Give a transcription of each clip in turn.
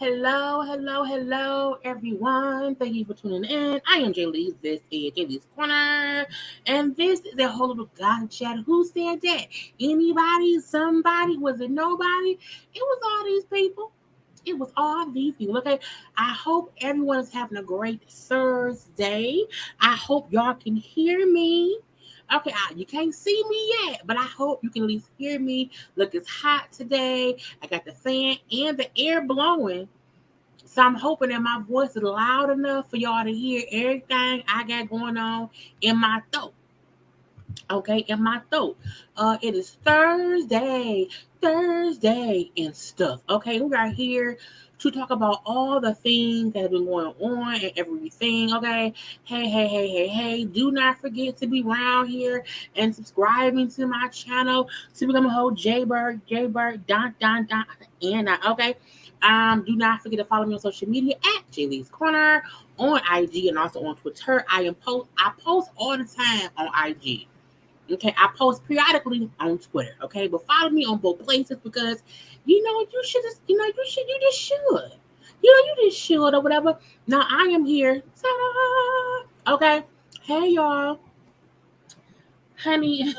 Hello, everyone. Thank you for tuning in. I am JayLees. This is JayLeesCorner. And this is a whole little God chat. Who said that? Anybody? Somebody? Was it nobody? It was all these people. It was all these people. Okay. I hope everyone is having a great Thursday. I hope y'all can hear me. Okay, you can't see me yet, but I hope you can at least hear me. Look, it's hot today. I got the fan and the air blowing. So I'm hoping that my voice is loud enough for y'all to hear everything I got going on in my throat. Okay, in my throat. It is Thursday and stuff. Okay, we are here to talk about all the things that have been going on and everything. Okay, hey. Do not forget to be around here and subscribing to my channel to become a whole JayBird, and okay. Do not forget to follow me on social media at JayLeesCorner on IG and also on Twitter. I post all the time on IG. Okay, I post periodically on Twitter. Okay, but follow me on both places because you just should or whatever. Now I am here. Ta-da! Okay, hey y'all, honey.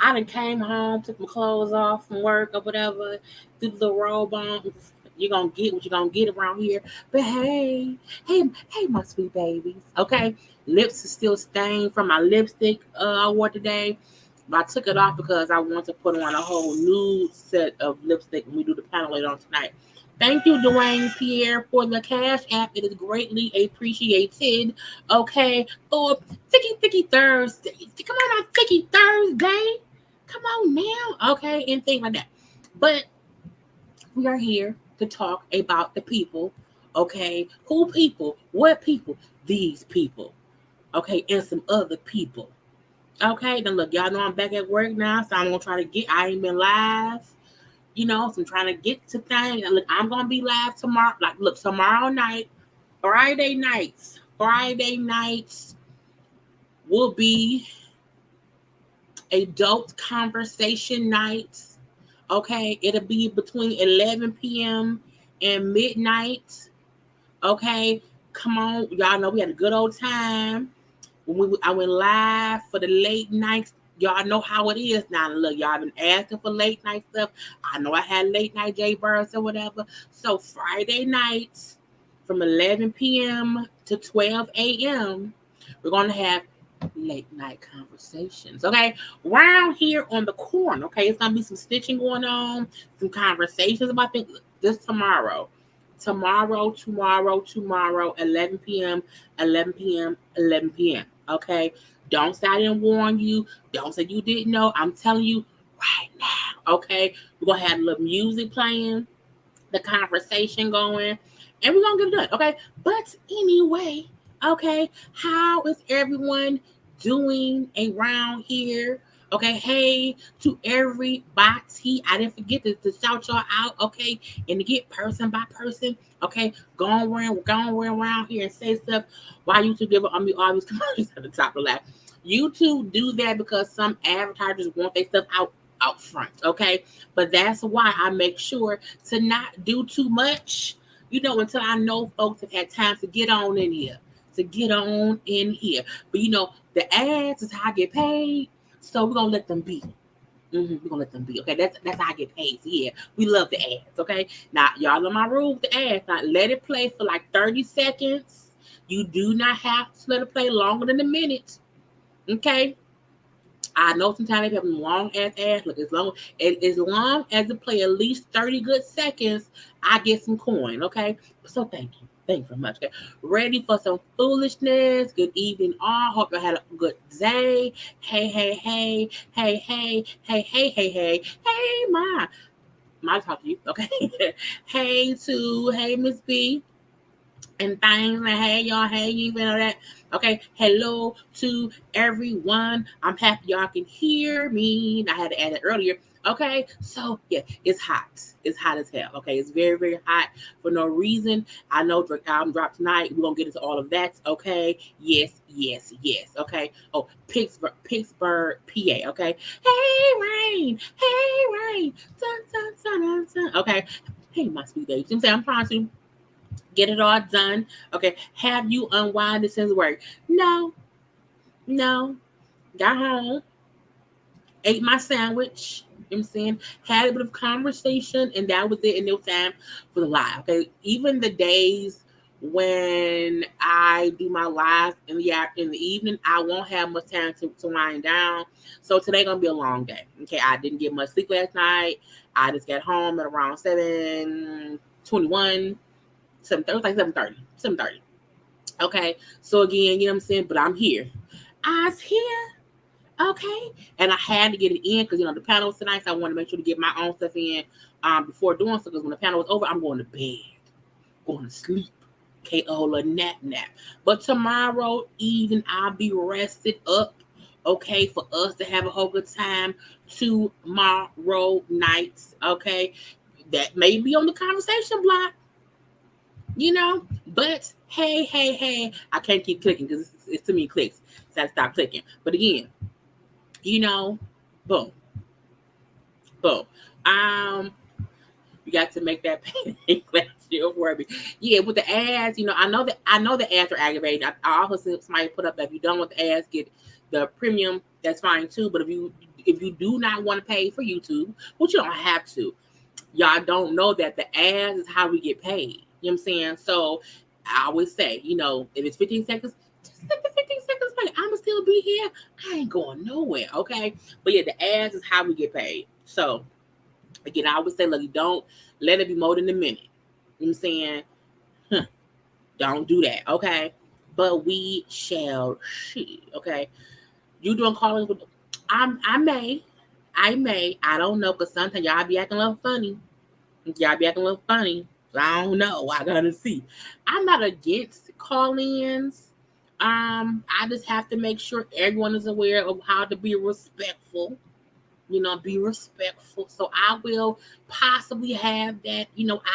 I done came home, took my clothes off from work or whatever, threw the robe on. You're gonna get what you're gonna get around here. But hey, my sweet babies. Okay, lips is still stained from my lipstick I wore today. But I took it off because I want to put on a whole new set of lipstick when we do the panel later on tonight. Thank you, Dwayne Pierre, for the Cash App. It is greatly appreciated. Okay, for Thicky Thursday. Come on, Thicky Thursday. Come on now. Okay, and things like that. But we are here to talk about the people. Okay, who people? What people? These people. Okay, and some other people. Okay, then look, y'all know I'm back at work now, so I'm gonna try to get. I ain't been live, so I'm trying to get to things. And look, I'm gonna be live tomorrow. Like, look, tomorrow night, Friday nights will be adult conversation nights. Okay, it'll be between 11 p.m. and midnight. Okay, come on, y'all know we had a good old time when I went live for the late nights. Y'all know how it is now. Look, y'all been asking for late night stuff. I know I had late night JayBirds or whatever. So Friday nights from 11 p.m. to 12 a.m. we're gonna have late night conversations. Okay, round here on the corner. Okay, it's gonna be some stitching going on, some conversations about things. This tomorrow, 11 p.m. Okay, don't say I didn't warn you. Don't say you didn't know. I'm telling you right now. Okay, we're gonna have a little music playing, the conversation going, and we're gonna get it done. Okay, but anyway, okay, how is everyone doing around here? Okay, hey to everybody. I didn't forget to shout y'all out, okay, and to get person by person, okay, going around here and say stuff. Why YouTube give on me all these commercials at the top of the lap? YouTube do that because some advertisers want their stuff out front, okay? But that's why I make sure to not do too much, until I know folks have had time to get on in here. But the ads is how I get paid, so we're gonna let them be. We're gonna let them be. Okay, that's how I get paid. So yeah, we love the ads. Okay, now y'all know my rule with the ads. Now let it play for like 30 seconds. You do not have to let it play longer than a minute. Okay. I know sometimes they have long ass ads. Look, as long as it play at least 30 good seconds, I get some coin. Okay, so thank you. Thank you very much. Okay. Ready for some foolishness? Good evening, all. Hope you had a good day. Hey, my talk to you. Okay. Hey Miss B. And things like, hey y'all, hey you know that. Okay, hello to everyone. I'm happy y'all can hear me. I had to add it earlier. Okay, so yeah, it's hot. It's hot as hell. Okay, it's very, very hot for no reason. I know the album dropped tonight. We're gonna get into all of that. Okay, yes. Okay. Oh, Pittsburgh, PA. Okay. Hey rain. Dun. Okay. Hey, my sweet baby. You know what I'm saying? I'm trying to get it all done. Okay. Have you unwinded since work? No. Got home, ate my sandwich. You know what I'm saying? Had a bit of conversation, and that was it. And no time for the live. Okay. Even the days when I do my live in the evening, I won't have much time to wind down. So today gonna be a long day. Okay. I didn't get much sleep last night. I just got home at around 7:21. 7:30, like 7:30. 7:30. Okay. So again, you know what I'm saying? But I'm here. I was here. Okay. And I had to get it in because, the panel was tonight. So I wanted to make sure to get my own stuff in before doing so. Because when the panel was over, I'm going to bed, going to sleep. Okay. A whole nap. But tomorrow evening, I'll be rested up. Okay. For us to have a whole good time tomorrow nights. Okay. That may be on the conversation block. But hey, I can't keep clicking because it's too many clicks. So I stop clicking. But again, boom. You got to make that payday last year for me. Yeah, with the ads, I know the ads are aggravating. I also see somebody put up that if you don't want the ads, get the premium. That's fine too. But if you do not want to pay for YouTube, which you don't have to, y'all don't know that the ads is how we get paid. You know what I'm saying? So I always say, if it's 15 seconds, just let the 15 seconds play. I'ma still be here. I ain't going nowhere. Okay. But yeah, the ads is how we get paid. So again, I always say, look, you don't let it be more than a minute. You know what I'm saying? Don't do that. Okay. But we shall see. Okay. You doing callings with I may. I don't know, because sometimes y'all be acting a little funny. I don't know. I gotta see. I'm not against call-ins. I just have to make sure everyone is aware of how to be respectful. Be respectful. So I will possibly have that,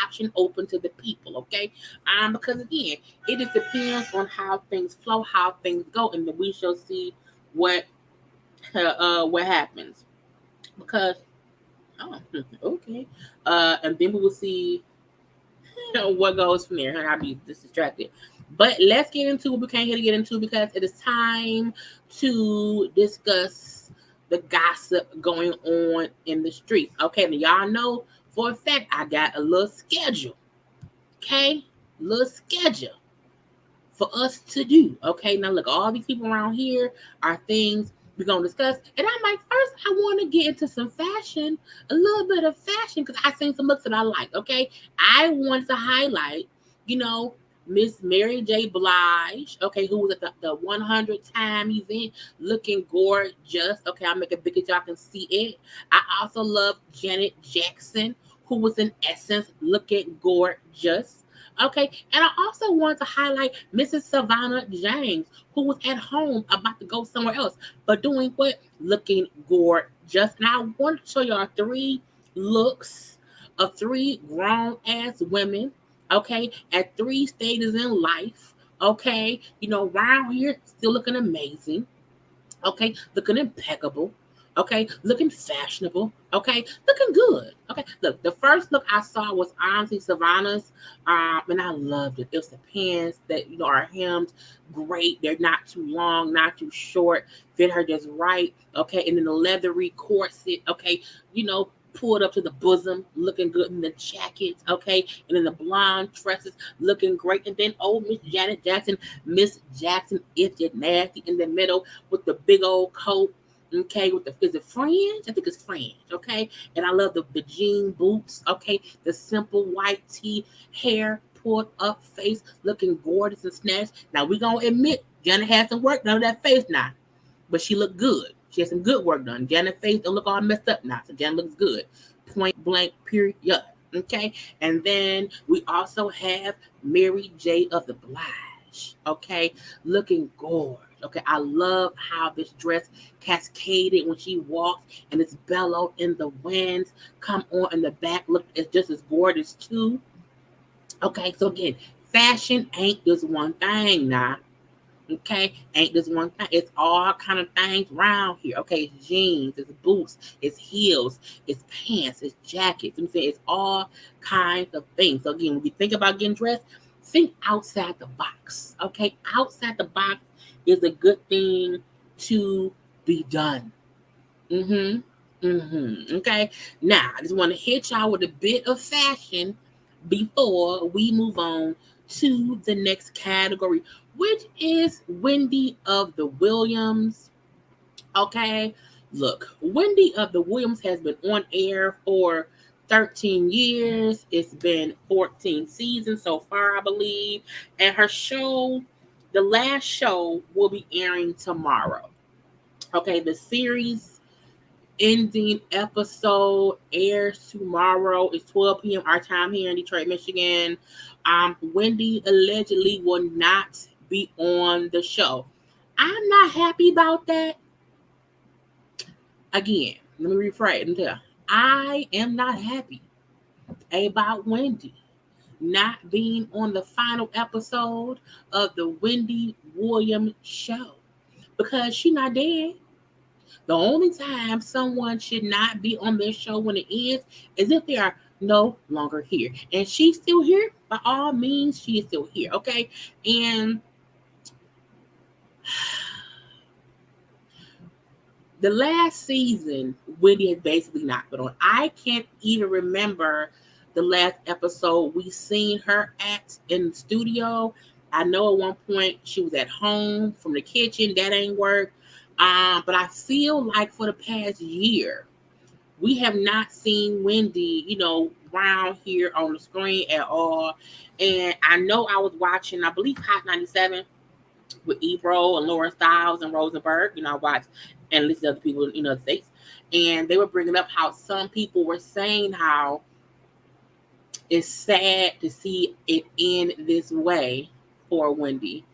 option open to the people, okay? Because again, it just depends on how things flow, how things go, and then we shall see what happens. Because okay. And then we will see what goes from there. I'll be distracted. But let's get into what we came here to get into, because it is time to discuss the gossip going on in the streets. Okay, now y'all know for a fact I got a little schedule. Okay, little schedule for us to do. Okay, now look, all these people around here are things we're gonna discuss. And I'm like, first I want to get into some fashion, a little bit of fashion, because I seen some looks that I like. Okay, I want to highlight, Miss Mary J. Blige, okay, who was at the 100 time event, looking gorgeous. Okay, I'll make it big as y'all can see it. I also love Janet Jackson, who was in Essence, looking gorgeous. Okay, and I also want to highlight Mrs. Savannah James, who was at home about to go somewhere else, but doing what? Looking gorgeous. And I want to show y'all 3 looks of 3 grown-ass women, okay, at 3 stages in life, okay, around here, still looking amazing, okay, looking impeccable, okay, looking fashionable, okay, looking good. Okay, look, the first look I saw was honestly Savannah's, and I loved it. It was the pants that are hemmed, great. They're not too long, not too short, fit her just right. Okay, and then the leathery corset, okay, pulled up to the bosom, looking good in the jackets, okay, and then the blonde tresses, looking great. And then Miss Janet Jackson, Miss Jackson, if you're nasty, in the middle with the big old coat, okay, with is it fringe? I think it's fringe, okay. And I love the jean boots, okay, the simple white tee, hair pulled up, face looking gorgeous and snatched. Now we gonna admit Janet had some work done on that face now, but she looked good. She had some good work done. Janet's face don't look all messed up now, so Janet looks good. Point blank, period. Okay, and then we also have Mary J. of the Blige, okay, looking gorgeous. Okay, I love how this dress cascaded when she walked, and it's bellowed in the winds. Come on, in the back, look, it's just as gorgeous too. Okay, so again, fashion ain't just one thing now. Okay, ain't this one thing. It's all kind of things around here. Okay, it's jeans, it's boots, it's heels, it's pants, it's jackets. I'm saying it's all kinds of things. So again, when you think about getting dressed, think outside the box. Okay, outside the box is a good thing to be done. Okay. Now, I just want to hit y'all with a bit of fashion before we move on to the next category, which is Wendy of the Williams. Okay. Look, Wendy of the Williams has been on air for 13 years. It's been 14 seasons so far, I believe. And her show, the last show, will be airing tomorrow. Okay. The series ending episode airs tomorrow. It's 12 p.m. our time here in Detroit, Michigan. Wendy allegedly will not be on the show. I'm not happy about that. Again, let me rephrase. I am not happy about Wendy not being on the final episode of the Wendy Williams show because she's not dead. The only time someone should not be on their show when it is if they are no longer here. And she's still here. By all means, she is still here. Okay. And the last season, Wendy has basically not been on. I can't even remember the last episode we seen her at in the studio. I know at one point she was at home from the kitchen. That ain't work. But I feel like for the past year, we have not seen Wendy, around here on the screen at all. And I know I was watching, I believe, Hot 97 with Ebro and Laura Stiles and Rosenberg. I watched and listened to other people in the States. And they were bringing up how some people were saying how it's sad to see it end this way for Wendy.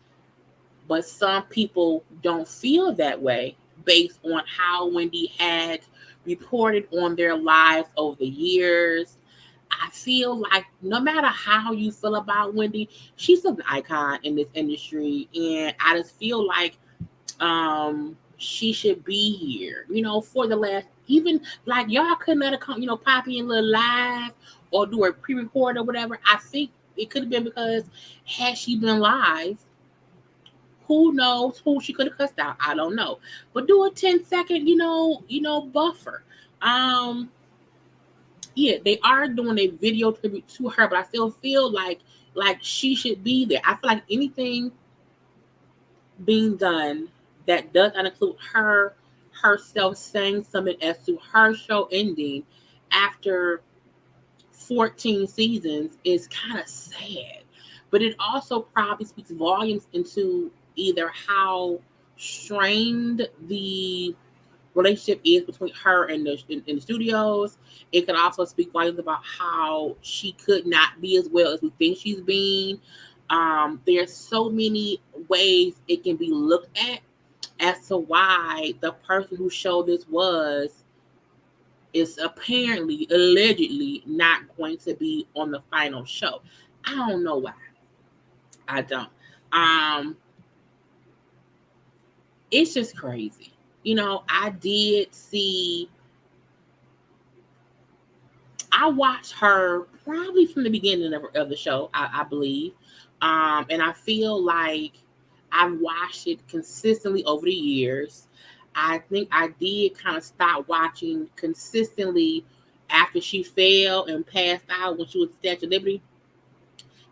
But some people don't feel that way based on how Wendy had reported on their lives over the years. I feel like no matter how you feel about Wendy, she's an icon in this industry. And I just feel like she should be here, for the last, even like y'all couldn't let her come, pop in a little live or do a pre-record or whatever. I think it could have been because had she been live, who knows who she could have cussed out? I don't know. But do a 10-second, buffer. Yeah, they are doing a video tribute to her, but I still feel like she should be there. I feel like anything being done that does not include herself saying something as to her show ending after 14 seasons is kind of sad. But it also probably speaks volumes into either how strained the relationship is between her and in the studios. It can also speak volumes about how she could not be as well as we think she's being. There's so many ways it can be looked at as to why the person who showed this is apparently, allegedly, not going to be on the final show. I don't know why. I don't. It's just crazy. I did see. I watched her probably from the beginning of the show, I believe. And I feel like I've watched it consistently over the years. I think I did kind of stop watching consistently after she fell and passed out when she was at Statue of Liberty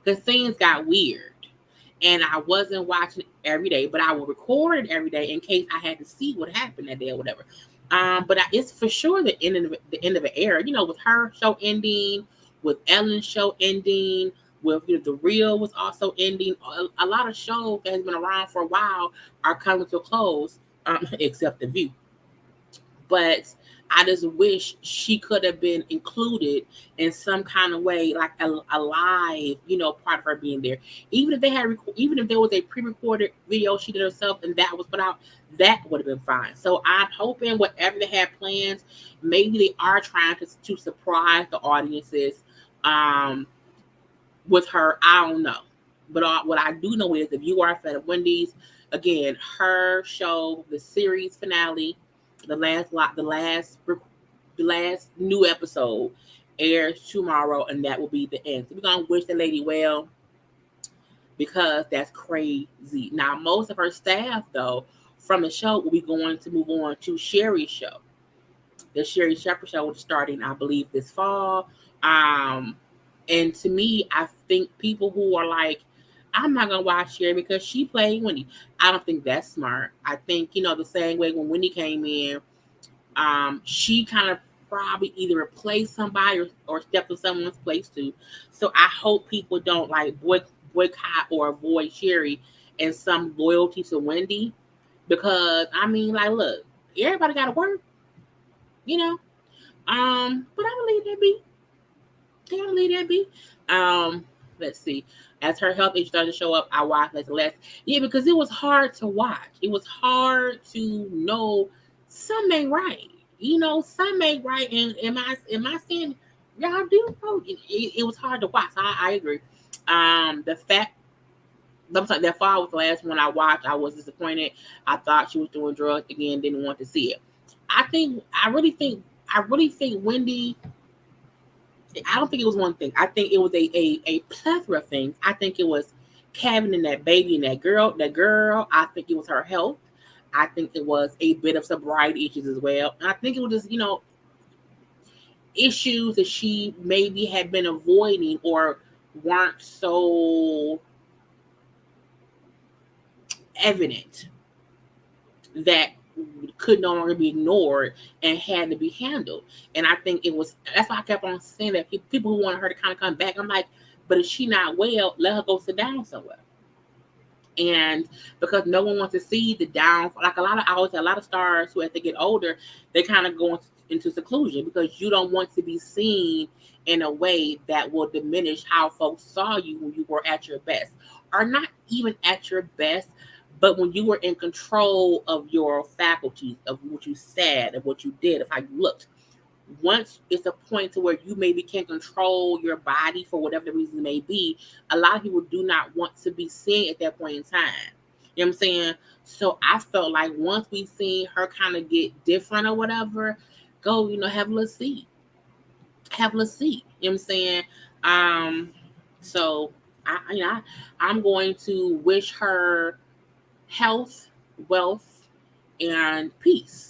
because things got weird. And I wasn't watching it every day, but I would record it every day in case I had to see what happened that day or whatever. But it's for sure the end of an era. With her show ending, with Ellen's show ending, with The Real was also ending. A lot of shows that has been around for a while are coming to a close, except The View. But I just wish she could have been included in some kind of way, like a live, part of her being there. Even if there was a pre-recorded video she did herself and that was put out, that would have been fine. So I'm hoping whatever they have plans, maybe they are trying to surprise the audiences with her. I don't know. But what I do know is if you are a fan of Wendy's, Again, her show, the series finale, the last new episode airs tomorrow, and that will be the end. So we're gonna wish the lady well because that's crazy. Now, most of her staff, though, from the show will be going to move on to Sherry's show. The Sherry Shepherd show is starting, I believe, this fall. Um, and to me, I think people who are like, I'm not gonna watch Sherry because she played Wendy. I don't think that's smart. I think, the same way when Wendy came in, she kind of probably either replaced somebody or stepped in someone's place too. So I hope people don't like boycott or avoid Sherry and some loyalty to Wendy because I mean, like, look, everybody got to work, you know. But I believe that be. I believe that be. Let's see. As her health issue started to show up, I watched less. Yeah, because it was hard to watch. It was hard to know some ain't right. Some ain't right. And am I saying y'all do know? It was hard to watch. I agree. The fact that fall was the last one I watched. I was disappointed. I thought she was doing drugs again. Didn't want to see it. I really think Wendy. I don't think it was one thing. I think it was a plethora of things. I think it was Kevin and that baby and that girl. I think it was her health. I think it was a bit of sobriety issues as well. And I think it was just, issues that she maybe had been avoiding or weren't so evident that could no longer be ignored and had to be handled. And I think that's why I kept on saying that people who wanted her to kind of come back, I'm like, but if she not well, let her go sit down somewhere. And because no one wants to see the downfall, like a lot of stars who as they get older, they kind of go into seclusion because you don't want to be seen in a way that will diminish how folks saw you when you were at your best, or not even at your best, but when you were in control of your faculties, of what you said, of what you did, of how you looked. Once it's a point to where you maybe can't control your body for whatever the reason may be, a lot of people do not want to be seen at that point in time. You know what I'm saying? So I felt like once we seen her kind of get different or whatever, go, have a little seat. Have a little seat. You know what I'm saying? So I'm going to wish her health, wealth, and peace.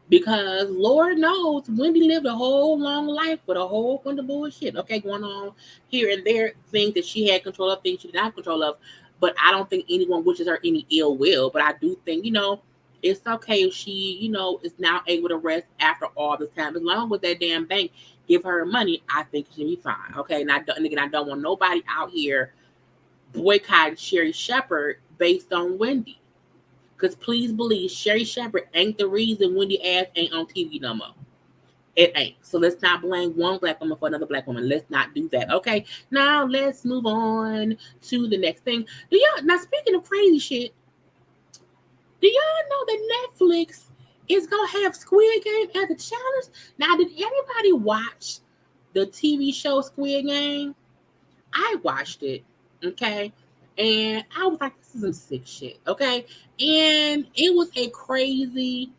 Because Lord knows Wendy lived a whole long life with a whole bunch of bullshit, going on here and there, things that she had control of, things she did not have control of. But I don't think anyone wishes her any ill will. But I do think, it's okay if she, is now able to rest after all this time. As long as that damn bank give her money, I think she'll be fine. Okay, and again, I don't want nobody out here boycotting Sherry Shepherd based on Wendy. Because please believe Sherry Shepherd ain't the reason Wendy ass ain't on TV no more. It ain't. So let's not blame one black woman for another black woman. Let's not do that. Okay. Now let's move on to the next thing. Now speaking of crazy shit, do y'all know that Netflix is gonna have Squid Game as a challenge? Now, did everybody watch the TV show Squid Game? I watched it. Okay. And I was like, this is some sick shit. Okay. And it was a crazy,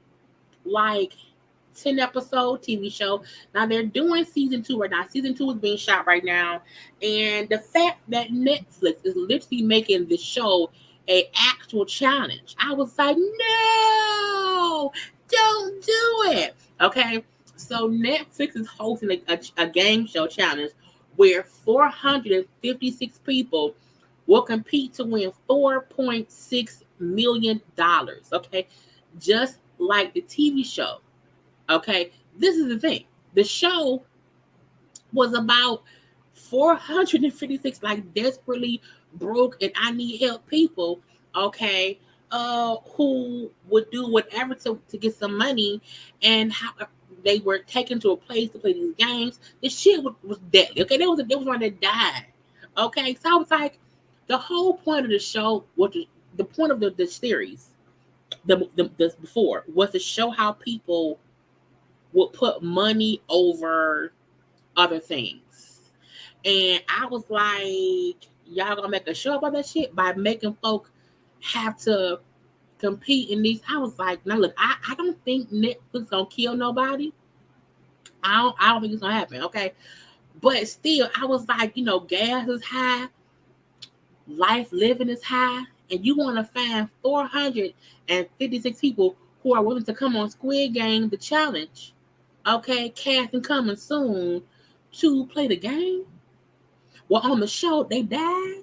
10 episode TV show. Now they're doing season 2 right now. Season 2 is being shot right now. And the fact that Netflix is literally making the show an actual challenge, I was like, no, don't do it. Okay. So Netflix is hosting a game show challenge where 456 people will compete to win $4.6 million. Okay. Just like the TV show. Okay. This is the thing. The show was about 456 desperately broke and I need help people. Okay. Who would do whatever to get some money, and how they were taken to a place to play these games. This shit was deadly. Okay. There was one that died. Okay. So I was like, the whole point of the show, the point of the series, the before, was to show how people would put money over other things. And I was like, y'all gonna make a show about that shit by making folk have to compete in these. I was like, now look, I don't think Netflix gonna kill nobody. I don't think it's gonna happen. Okay, but still, I was like, gas is high, life living is high, and you want to find 456 people who are willing to come on Squid Game, the challenge. Okay, casting coming soon to play the game. Well, on the show, they died.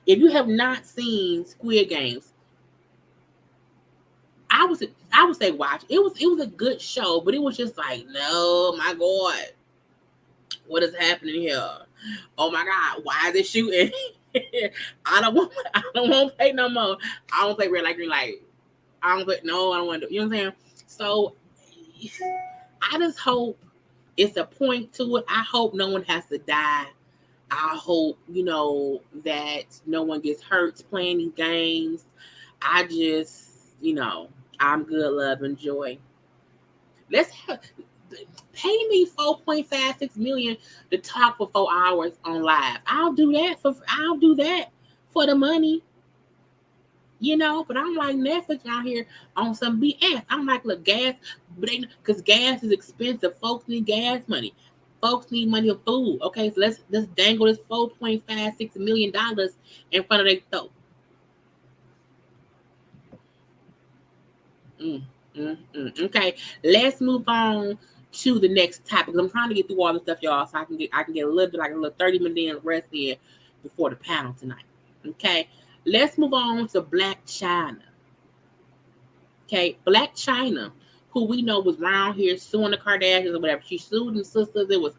If you have not seen Squid Games, I would say watch. It was a good show, but it was just like, no, my God, what is happening here? Oh my God, why is it shooting? I don't want to play no more. I don't play red light, green light. I don't want to. You know what I'm saying? So I just hope it's a point to it. I hope no one has to die. I hope, that no one gets hurt playing these games. I just, I'm good, love, and joy. Pay me $4.56 million to talk for 4 hours on live. I'll do that for the money. But I'm like Netflix out here on some BS. I'm like, look, gas, because gas is expensive. Folks need gas money. Folks need money for food. Okay, so let's dangle this $4.56 million in front of their throat. Okay, let's move on to the next topic. I'm trying to get through all the stuff, y'all, so I can get a little bit, like a little 30-minute rest in before the panel tonight. Okay, let's move on to Blac Chyna. Okay, Blac Chyna, who we know was around here suing the Kardashians or whatever. She sued them sisters. It was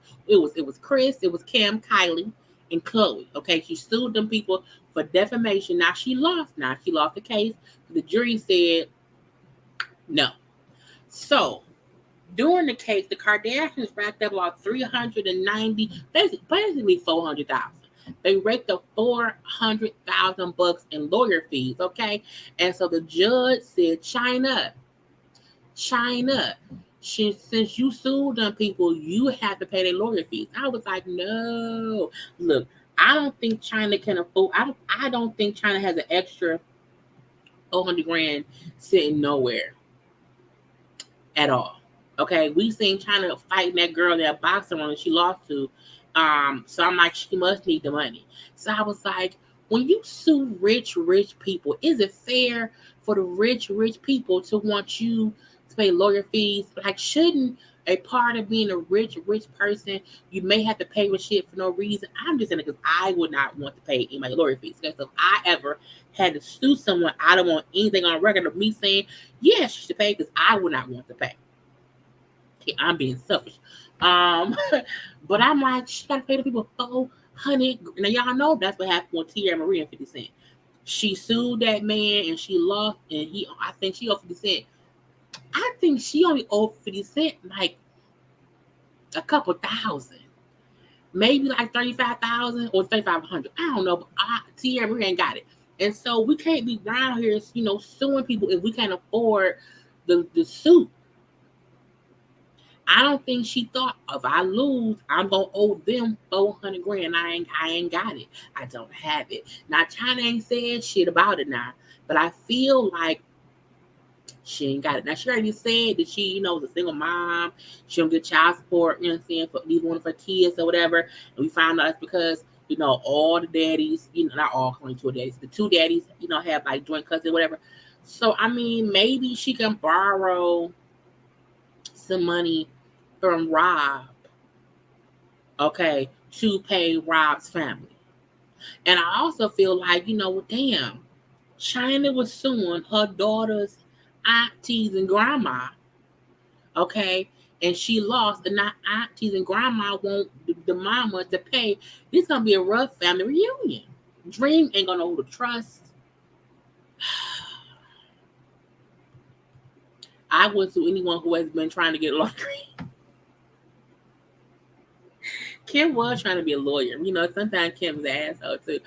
Chris, it was Kim, Kylie, and Khloe. Okay, she sued them people for defamation. Now she lost. The case. The jury said no. So during the case, the Kardashians racked up about 390, basically 400,000. They raked up $400,000 in lawyer fees. Okay, and so the judge said, Chyna, since you sued them people, you have to pay their lawyer fees. I was like, no. Look, I don't think Chyna can afford. I don't think Chyna has an extra 400 grand sitting nowhere at all. Okay, we seen Chyna fighting that girl that boxing one and she lost to. So I'm like, she must need the money. So I was like, when you sue rich people, is it fair for the rich people to want you to pay lawyer fees? Like, shouldn't a part of being a rich person, you may have to pay with shit for no reason? I'm just saying it because I would not want to pay any lawyer fees. Okay, so if I ever had to sue someone, I don't want anything on record of me saying, yes, you should pay, because I would not want to pay. Okay, I'm being selfish. But I'm like, she got to pay the people $400. Now, y'all know that's what happened with Tia Marie and 50 Cent. She sued that man and she lost, and I think she owed 50 Cent. I think she only owed 50 Cent like a couple thousand, maybe like 35,000 or 3,500. I don't know, but Tia Marie ain't got it. And so we can't be around here, suing people if we can't afford the suit. I don't think she thought, if I lose, I'm gonna owe them 400 grand. I ain't got it. I don't have it. Now Chyna ain't said shit about it now, but I feel like she ain't got it. Now she already said that she, is a single mom. She don't get child support, you know what I'm saying, for either one of her kids or whatever. And we found out it's because, all the daddies, not all 22 daddies, the two daddies, have like joint custody or whatever. So I mean, maybe she can borrow some money from Rob, okay, to pay Rob's family. And I also feel like, damn, Chyna was suing her daughter's aunties and grandma, okay, and she lost, and now aunties and grandma want the mama to pay. This gonna be a rough family reunion. Dream ain't gonna know who to trust. I wouldn't sue anyone who has been trying to get a lawyer. Kim was trying to be a lawyer. Sometimes Kim's an asshole too.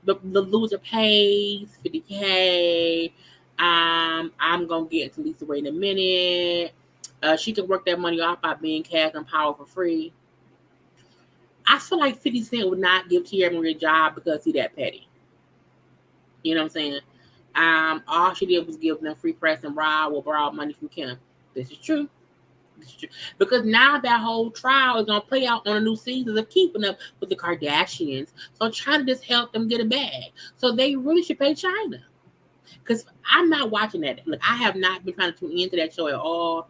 The loser pays $50K. I'm gonna get to Lisa Ray in a minute. She could work that money off by being cast on Power for free. I feel like 50 Cent would not give Tierra Marie a job because he's that petty. You know what I'm saying? All she did was give them free press and borrow money from Kim. This is true. Because now that whole trial is gonna play out on a new season of Keeping Up with the Kardashians. So China just helped them get a bag. So they really should pay China. Because I'm not watching that. Look, I have not been trying to tune into that show at all.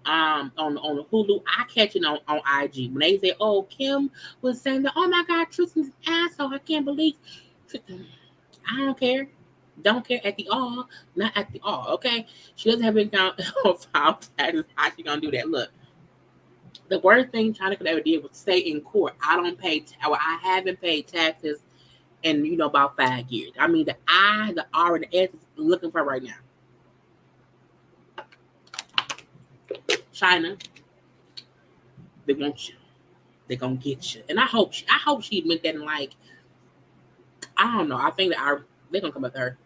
On the Hulu, I catch it on IG when they say, "Oh, Kim was saying that, oh my God, Tristan's an asshole. I can't believe." I don't care. Don't care at the all. Not at the all. Okay, she doesn't have any count on file taxes. How she gonna do that? Look, the worst thing China could ever do was say in court, "I don't pay. I haven't paid taxes in about 5 years." I mean, the R, and the S is looking for right now. China, they want you. They're gonna get you, and I hope she admit that. And like, I don't know. I think that they're gonna come with her.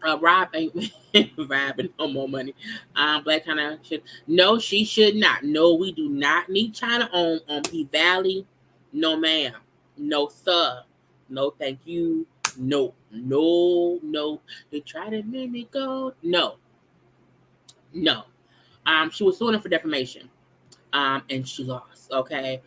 Rob ain't vibing no more money. Blac Chyna should. No, she should not. No, we do not need China on P Valley. No, ma'am. No, sir. No, thank you. No. They try to make me go. No. She was suing him for defamation. And she lost. Okay.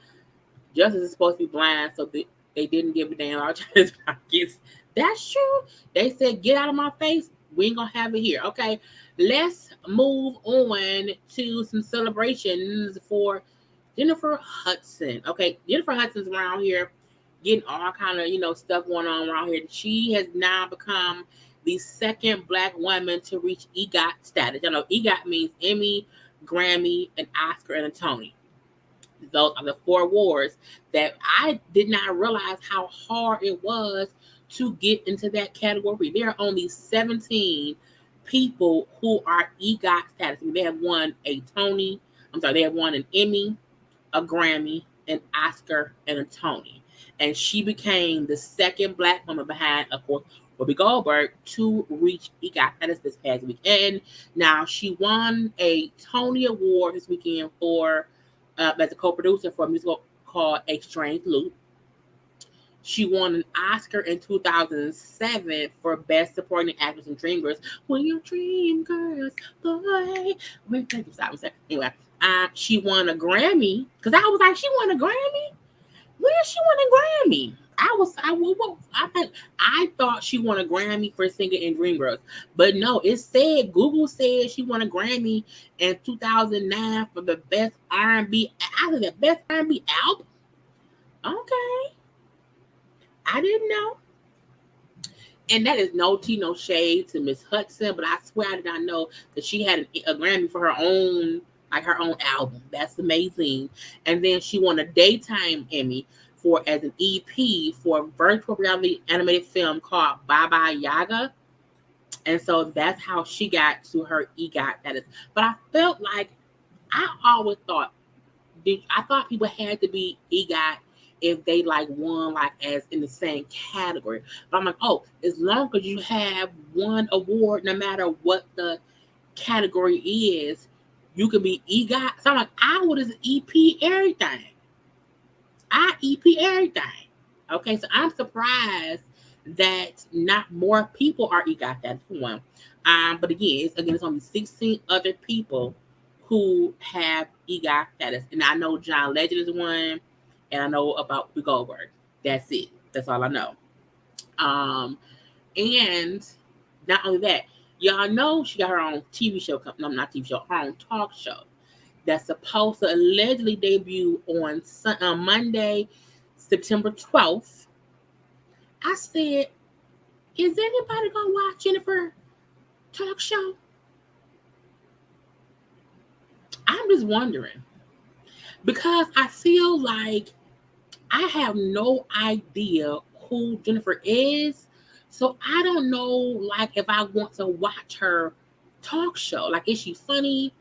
Justice is supposed to be blind, so they didn't give a damn about China's pockets. That's true. They said, "Get out of my face. We ain't gonna have it here." Okay, let's move on to some celebrations for Jennifer Hudson. Okay, Jennifer Hudson's around here getting all kind of stuff going on around here. She has now become the second Black woman to reach EGOT status. EGOT means Emmy, Grammy, an Oscar, and a Tony. Those are the 4 awards that I did not realize how hard it was to get into that category. There are only 17 people who are EGOT status. I mean, they have won a Tony. They have won an Emmy, a Grammy, an Oscar, and a Tony. And she became the second Black woman behind, of course, Whoopi Goldberg, to reach EGOT status this past weekend. Now, she won a Tony Award this weekend for as a co-producer for a musical called A Strange Loop. She won an Oscar in 2007 for Best Supporting Actress in Dreamgirls. When your dream girls, boy. Anyway, she won a Grammy. Because I was like, she won a Grammy? Where she won a Grammy? I thought she won a Grammy for singing in Dreamgirls, but no, Google said she won a Grammy in 2009 for the best R&B. The best R&B album. Okay, I didn't know. And that is no tea, no shade to Miss Hudson, but I swear I did not know that she had a Grammy for her own album. That's amazing. And then she won a daytime Emmy as an EP for a virtual reality animated film called Baba Yaga. And so that's how she got to her EGOT status. But I felt like I thought people had to be EGOT if they won as in the same category. But I'm like, oh, as long as you have one award, no matter what the category is, you can be EGOT. So I'm like, I would just EP everything. I EP everything. Okay, so I'm surprised that not more people are EGOT status for one. But again, it's only 16 other people who have EGOT status. And I know John Legend is one, and I know about Whoopi Goldberg. That's it. That's all I know. And not only that, y'all know she got her own TV show. No, not TV show, her own talk show that's supposed to allegedly debut on Monday, September 12th. I said, is anybody going to watch Jennifer talk show? I'm just wondering. Because I feel like I have no idea who Jennifer is. So I don't know, if I want to watch her talk show. Is she funny?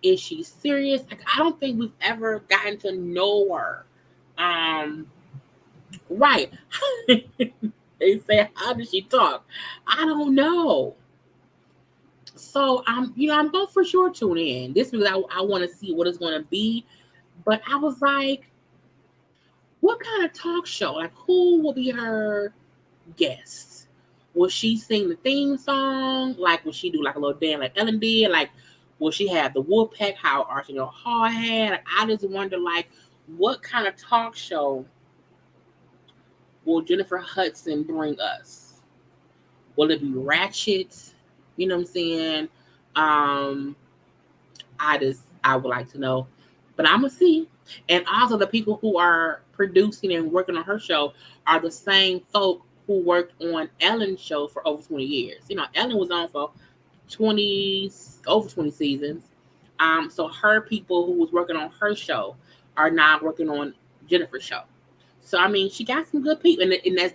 Is she serious? I don't think we've ever gotten to know her. Right. They say, how does she talk? I don't know. So I'm going for sure tune in. This because I want to see what it's going to be. But I was like, what kind of talk show? Who will be her guests? will she sing the theme song? Like, will she do like a little dance like Ellen did? Like, will she have the Wolfpack, how Arsenio Hall had? Like, I just wonder, like, what kind of talk show will Jennifer Hudson bring us? Will it be ratchet? You know what I'm saying? Um, I would like to know, but I'm gonna see. And also, the people who are producing and working on her show are the same folk who worked on Ellen's show for over 20 years. You know, Ellen was on for 20 over 20 seasons. So her people who was working on her show are now working on Jennifer's show. So I mean, she got some good people, and that's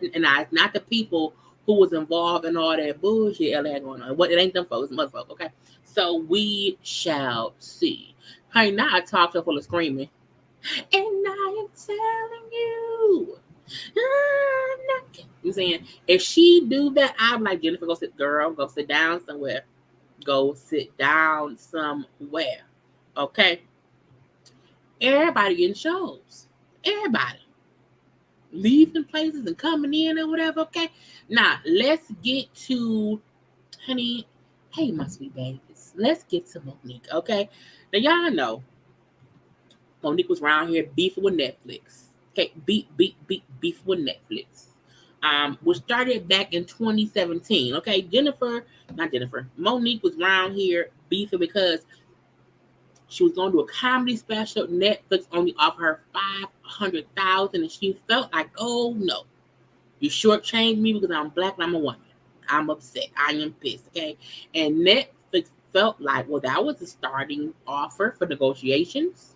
not the people who was involved in all that bullshit Ellen had going on. What it ain't them folks, motherfuckers. Okay, so we shall see. Hey, now I talk to her full of screaming, and I am telling you, I'm not. I'm saying if she do that, I'm like, Jennifer, go sit down somewhere. Go sit down somewhere. Okay, everybody getting shows. Everybody leaving places and coming in or whatever. Okay, now let's get to honey. Hey, my sweet babies. Let's get to Monique. Okay, now y'all know Monique was around here beefing with Netflix. Okay, beef with Netflix. Which started back in 2017. Okay, Monique was around here beefing because she was going to do a comedy special. Netflix only offered her $500,000, and she felt like, oh no, you shortchanged me because I'm black and I'm a woman. I'm upset. I am pissed. Okay, and Netflix felt like, well, that was a starting offer for negotiations.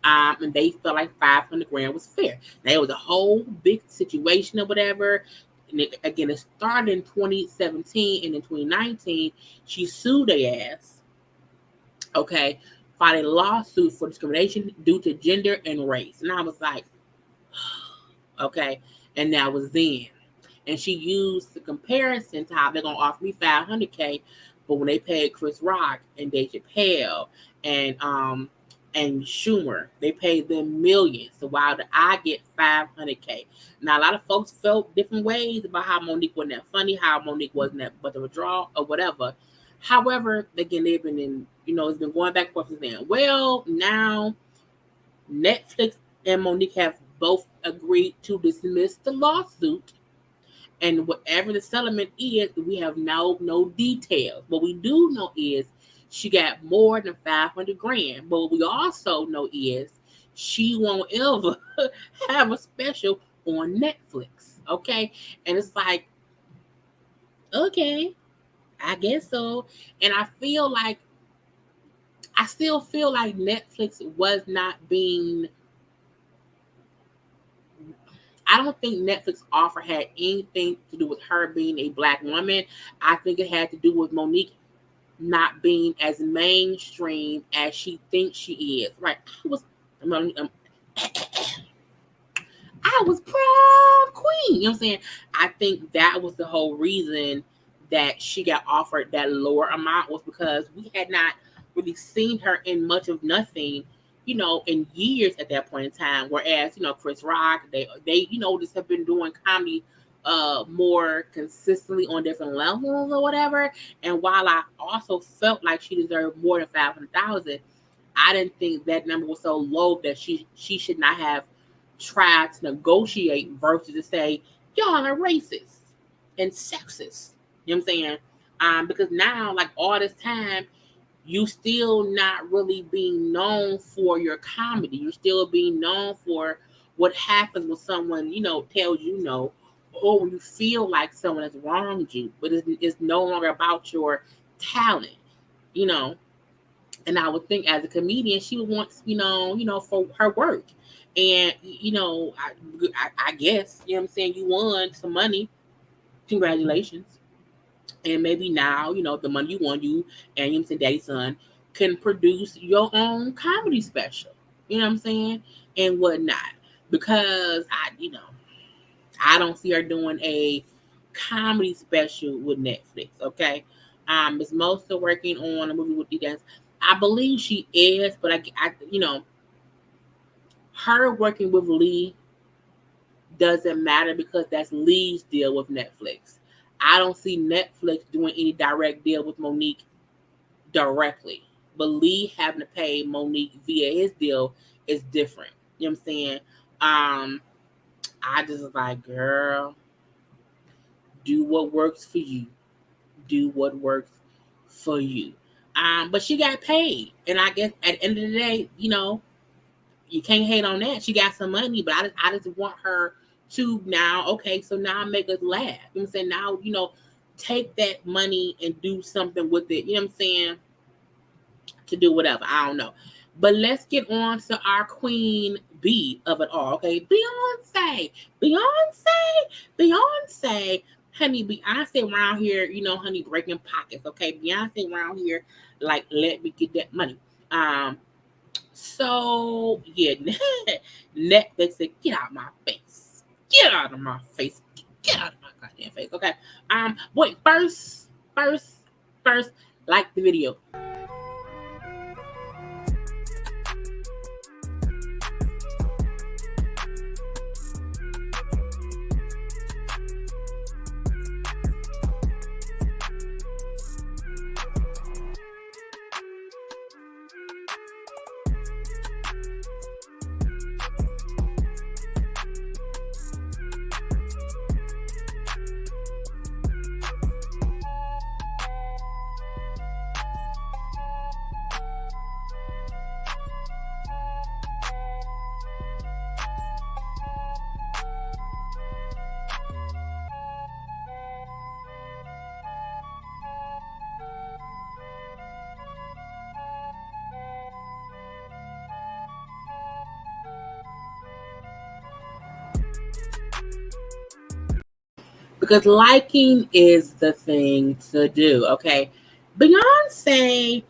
And they felt like 500 grand was fair. Now, it was a whole big situation or whatever. And it started in 2017, and in 2019, she sued their ass. Okay, filed a lawsuit for discrimination due to gender and race. And I was like, okay, and that was then. And she used the comparison to how they're gonna offer me $500K, but when they paid Chris Rock and Dave Chappelle and Schumer, they paid them millions. So why did I get $500K? Now a lot of folks felt different ways about how Monique wasn't that funny, how Monique wasn't that but the withdrawal or whatever. However, again, they've been in, it's been going back and forth since then. Well, now Netflix and Monique have both agreed to dismiss the lawsuit. And whatever the settlement is, we have no details. What we do know is she got more than 500 grand. But what we also know is she won't ever have a special on Netflix. Okay? And it's like, okay, I guess so. And I still feel like Netflix was not being. I don't think Netflix offer had anything to do with her being a black woman. I think it had to do with Monique not being as mainstream as she thinks she is. Right? I was prom queen. You know what I'm saying? I think that was the whole reason that she got offered that lower amount, was because we had not really seen her in much of nothing, in years at that point in time. Whereas, Chris Rock, they just have been doing comedy more consistently on different levels or whatever. And while I also felt like she deserved more than 500,000, I didn't think that number was so low that she should not have tried to negotiate versus to say, y'all are racist and sexist. You know what I'm saying? Because now, like all this time, you still not really being known for your comedy. You're still being known for what happens when someone, tells you no, or when you feel like someone has wronged you. But it's no longer about your talent, you know. And I would think as a comedian, she would want, for her work. And, I guess, I'm saying, you won some money. Congratulations. And maybe now, the money you won, you and you saying daddy's son can produce your own comedy special. You know what I'm saying? And whatnot. Because I don't see her doing a comedy special with Netflix, okay? Miss Mosa working on a movie with the dance. I believe she is, but her working with Lee doesn't matter because that's Lee's deal with Netflix. I don't see Netflix doing any direct deal with Monique directly. But Lee having to pay Monique via his deal is different. You know what I'm saying? I just was like, girl, do what works for you. Do what works for you. But she got paid. And I guess at the end of the day, you can't hate on that. She got some money, but I just want her to now, okay, so now make us laugh. You know what I'm saying? Now, take that money and do something with it. You know what I'm saying? To do whatever. I don't know. But let's get on to our queen bee of it all, okay? Beyonce. Honey, Beyonce around here, honey, breaking pockets, okay? Beyonce around here, like, let me get that money. So, yeah, Netflix said, get out of my face. Get out of my face. Get out of my goddamn face, okay? Wait, first, like the video. Because liking is the thing to do, okay? Beyonce.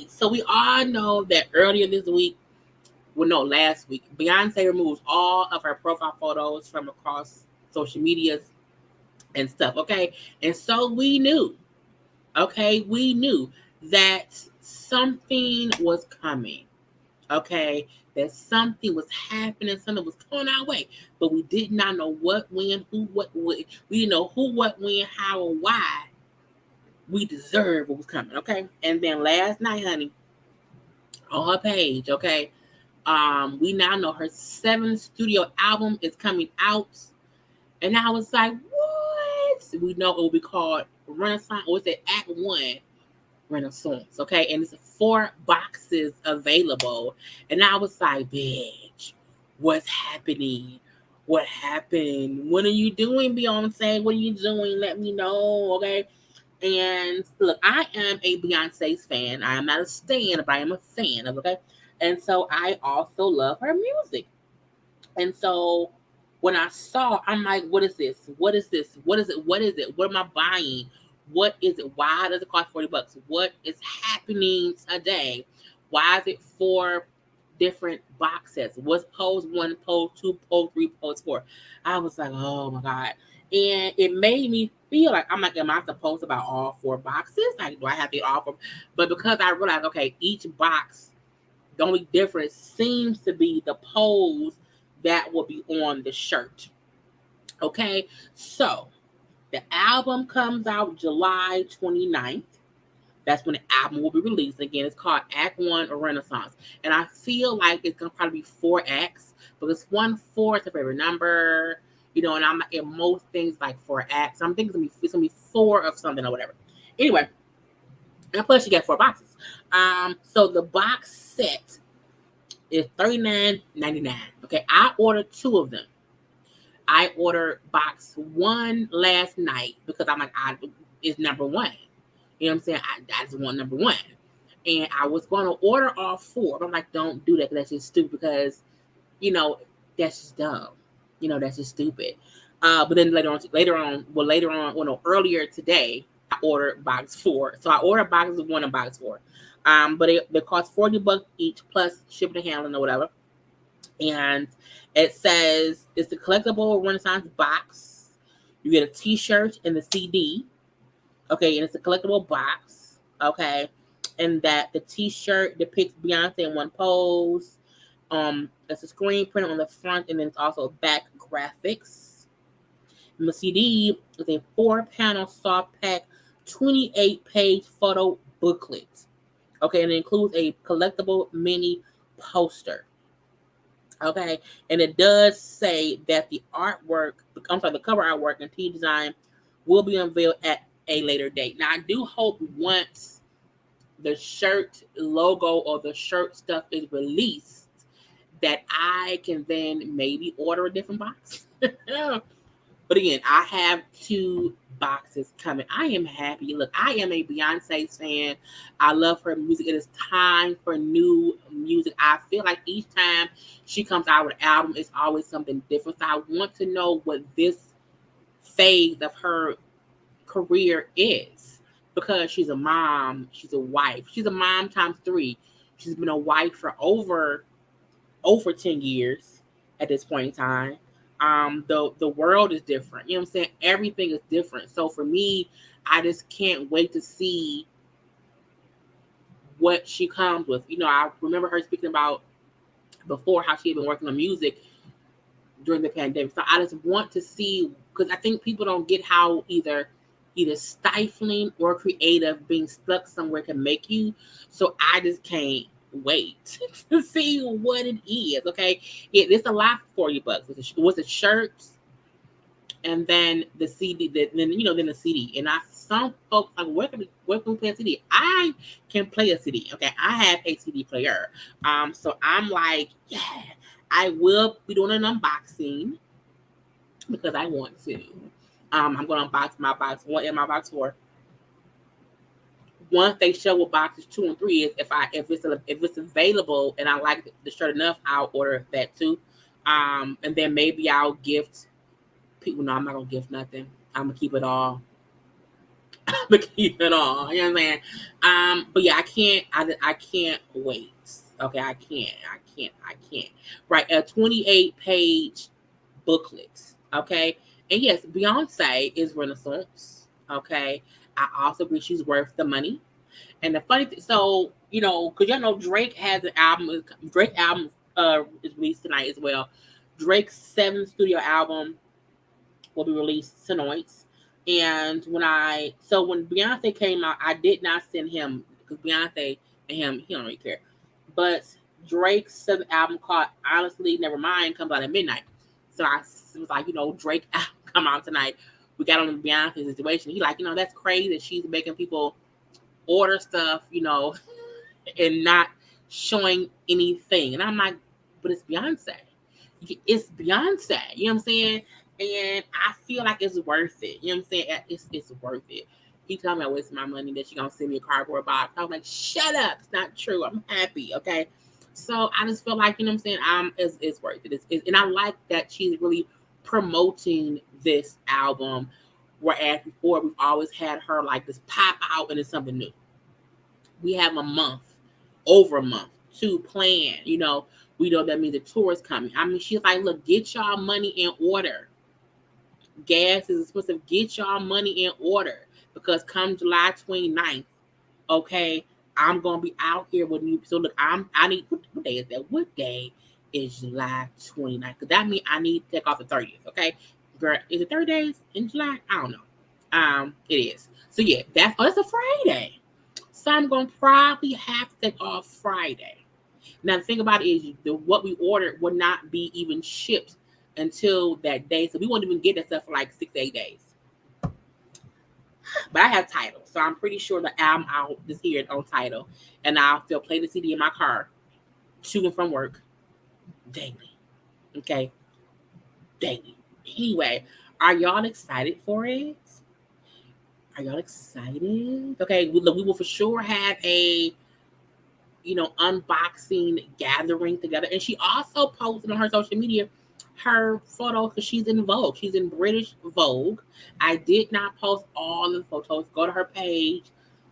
So we all know that earlier this week, last week, Beyonce removes all of her profile photos from across social medias and stuff, okay? And so we knew that something was coming, okay? That something was happening, something was coming our way, but we did not know what, when, who, what, what. We didn't know who, what, when, how, or why. We deserved what was coming, okay? And then last night, honey, on her page, okay, we now know her 7th studio album is coming out, and I was like, what? We know it will be called Renaissance, or is it Act 1? Renaissance, okay? And it's 4 boxes available. And I was like, bitch, what's happening? What happened? What are you doing, Beyonce? What are you doing? Let me know, okay? And look, I am a Beyonce's fan. I am not a stan, but I am a fan of, okay? And so I also love her music. And so when I saw, I'm like, what is this? What is this? What is it? What is it? What am I buying? What is it? Why does it cost $40? What is happening today? Why is it 4 different boxes? What's pose 1, pose 2, pose 3, pose 4? I was like, oh my God. And it made me feel like, I'm like, am I supposed to buy all 4 boxes? Like, do I have to get all 4? But because I realized, okay, each box, the only difference seems to be the pose that will be on the shirt. Okay, so the album comes out July 29th. That's when the album will be released. Again, it's called Act 1 or Renaissance. And I feel like it's going to probably be 4 acts because 1/4 is a favorite number, and I'm in most things like 4 acts. I'm thinking it's going to be 4 of something or whatever. Anyway, and plus you get 4 boxes. So the box set is $39.99. Okay, I ordered 2 of them. I ordered box 1 last night because I'm like, it's number 1. You know what I'm saying? I just want number 1. And I was going to order all 4. But I'm like, don't do that because that's just stupid because, that's just dumb. That's just stupid. But then earlier today, I ordered box 4. So I ordered boxes 1 and box 4. But they cost $40 each plus shipping and handling or whatever. And it says it's the collectible Renaissance box. You get a T-shirt and the CD. Okay, and it's a collectible box. Okay, and that the T-shirt depicts Beyonce in one pose. It's a screen print on the front, and then it's also back graphics. The CD is a 4-panel soft pack, 28-page photo booklet. Okay, and it includes a collectible mini poster. Okay, and it does say that the cover artwork and tee design will be unveiled at a later date. Now, I do hope once the shirt logo or the shirt stuff is released, that I can then maybe order a different box. But again, I have 2 boxes coming. I am happy. Look, I am a Beyonce fan. I love her music. It is time for new music. I feel like each time she comes out with an album, it's always something different. So I want to know what this phase of her career is, because she's a mom, she's a wife. She's a mom times 3. She's been a wife for over 10 years at this point in time. The world is different. You know what I'm saying? Everything is different. So for me, I just can't wait to see what she comes with. You know, I remember her speaking about before how she had been working on music during the pandemic. So I just want to see, because I think people don't get how either stifling or creative being stuck somewhere can make you. So I just can't wait to see what it is. Okay, it's a lot for $40 with the shirts, and then the CD. Then the CD. And some folks like, where can we play a CD? I can play a CD. Okay, I have a CD player. So I'm like, yeah, I will be doing an unboxing because I want to. I'm going to unbox my box 1 and my box 4. Once they show what boxes 2 and 3 is, if it's available and I like the shirt enough, I'll order that too. And then maybe I'll gift people. No, I'm not gonna gift nothing. I'm gonna keep it all. I'm gonna keep it all. You know what I'm saying? But yeah, I can't wait. Okay, I can't. Right, a 28-page booklet. Okay, and yes, Beyonce is Renaissance. Okay, I also agree she's worth the money. And the funny thing, so because y'all know Drake has an album. Drake album is released tonight as well. Drake's 7th studio album will be released tonight. And when Beyonce came out, I did not send him, because Beyonce and him, he don't really care. But Drake's 7th album called Honestly Nevermind comes out at midnight. So I was like, Drake come out tonight. We got on the Beyonce situation. He like, that's crazy that she's making people order stuff, and not showing anything. And I'm like, but it's Beyonce. It's Beyonce. You know what I'm saying? And I feel like it's worth it. You know what I'm saying? It's worth it. He told me I wasted my money, that she gonna send me a cardboard box. I was like, shut up. It's not true. I'm happy. Okay. So I just feel like, it's worth it. And I like that she's really promoting this album. Whereas before, we've always had her like this pop out and it's something new. We have over a month to plan. We know that means the tour is coming. I mean, she's like, look, get y'all money in order. Gas is expensive. Get y'all money in order, because come July 29th, okay, I'm gonna be out here with you. So look, I need, what day is that? What day is July 29th? Because that means I need to take off the 30th. Okay, girl, is it 30 days in July? I don't know. It is. So yeah, that's a Friday. So I'm gonna probably have to take off Friday. Now the thing about it is, what we ordered will not be even shipped until that day, so we won't even get that stuff for like 6 to 8 days. But I have Tidal, so I'm pretty sure the album out is here on Tidal, and I'll still play the CD in my car to and from work daily. Okay, daily. Anyway, are y'all excited for it? Are y'all excited? Okay, we will for sure have a unboxing gathering together. And she also posted on her social media her photo, because she's in Vogue. She's in British Vogue. I did not post all the photos. Go to her page,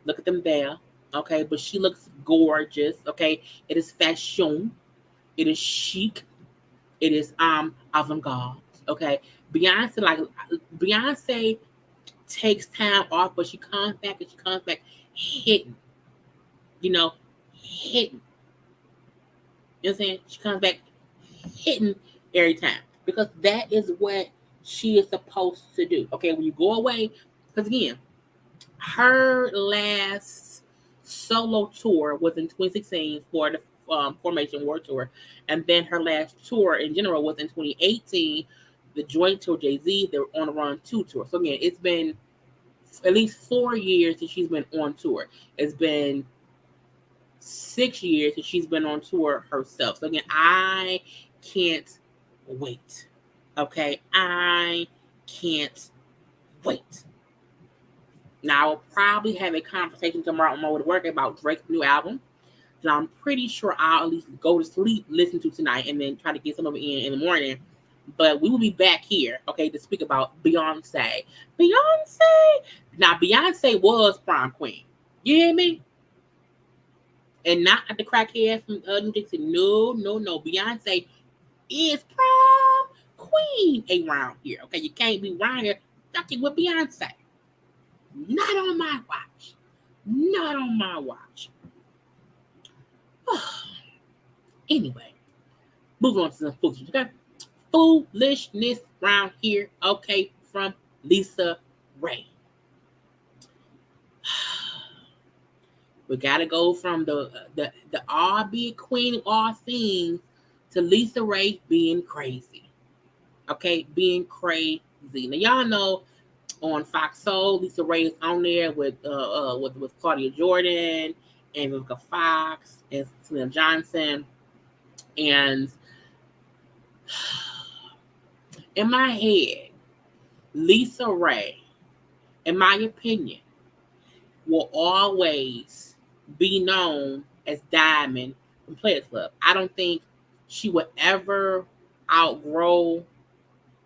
look at them there. Okay, but she looks gorgeous. Okay, it is fashion, it is chic, it is avant-garde. Okay, Beyonce takes time off, but she comes back hidden. Hidden. You know what I'm saying? She comes back hidden every time, because that is what she is supposed to do. Okay, when you go away, because again, her last solo tour was in 2016 for the Formation War Tour, and then her last tour in general was in 2018, the joint tour Jay-Z. They were on the Run 2 tour. So again, it's been at least 4 years that she's been on tour. It's been 6 years that she's been on tour herself. So again, I can't wait. Okay, I can't wait. Now, I'll probably have a conversation tomorrow on my way to work about Drake's new album. And I'm pretty sure I'll at least go to sleep, listen to tonight, and then try to get some of it in the morning. But we will be back here, okay, to speak about Beyonce. Beyonce! Now, Beyonce was prom queen. You hear me? And not the crackhead from New Dixie. No. Beyonce is prom queen around here. Okay, you can't be around here fucking with Beyonce. Not on my watch. Not on my watch. Anyway, moving on to some foolishness, okay? Foolishness around here, okay, from Lisa Raye. We gotta go from the all big queen of all things to Lisa Raye being crazy. Okay, being crazy. Now y'all know on Fox Soul, Lisa Raye is on there with Claudia Jordan and Vivica Fox and Jaylee Johnson. And in my head, Lisa Raye, in my opinion, will always be known as Diamond from Players Club. I don't think she would ever outgrow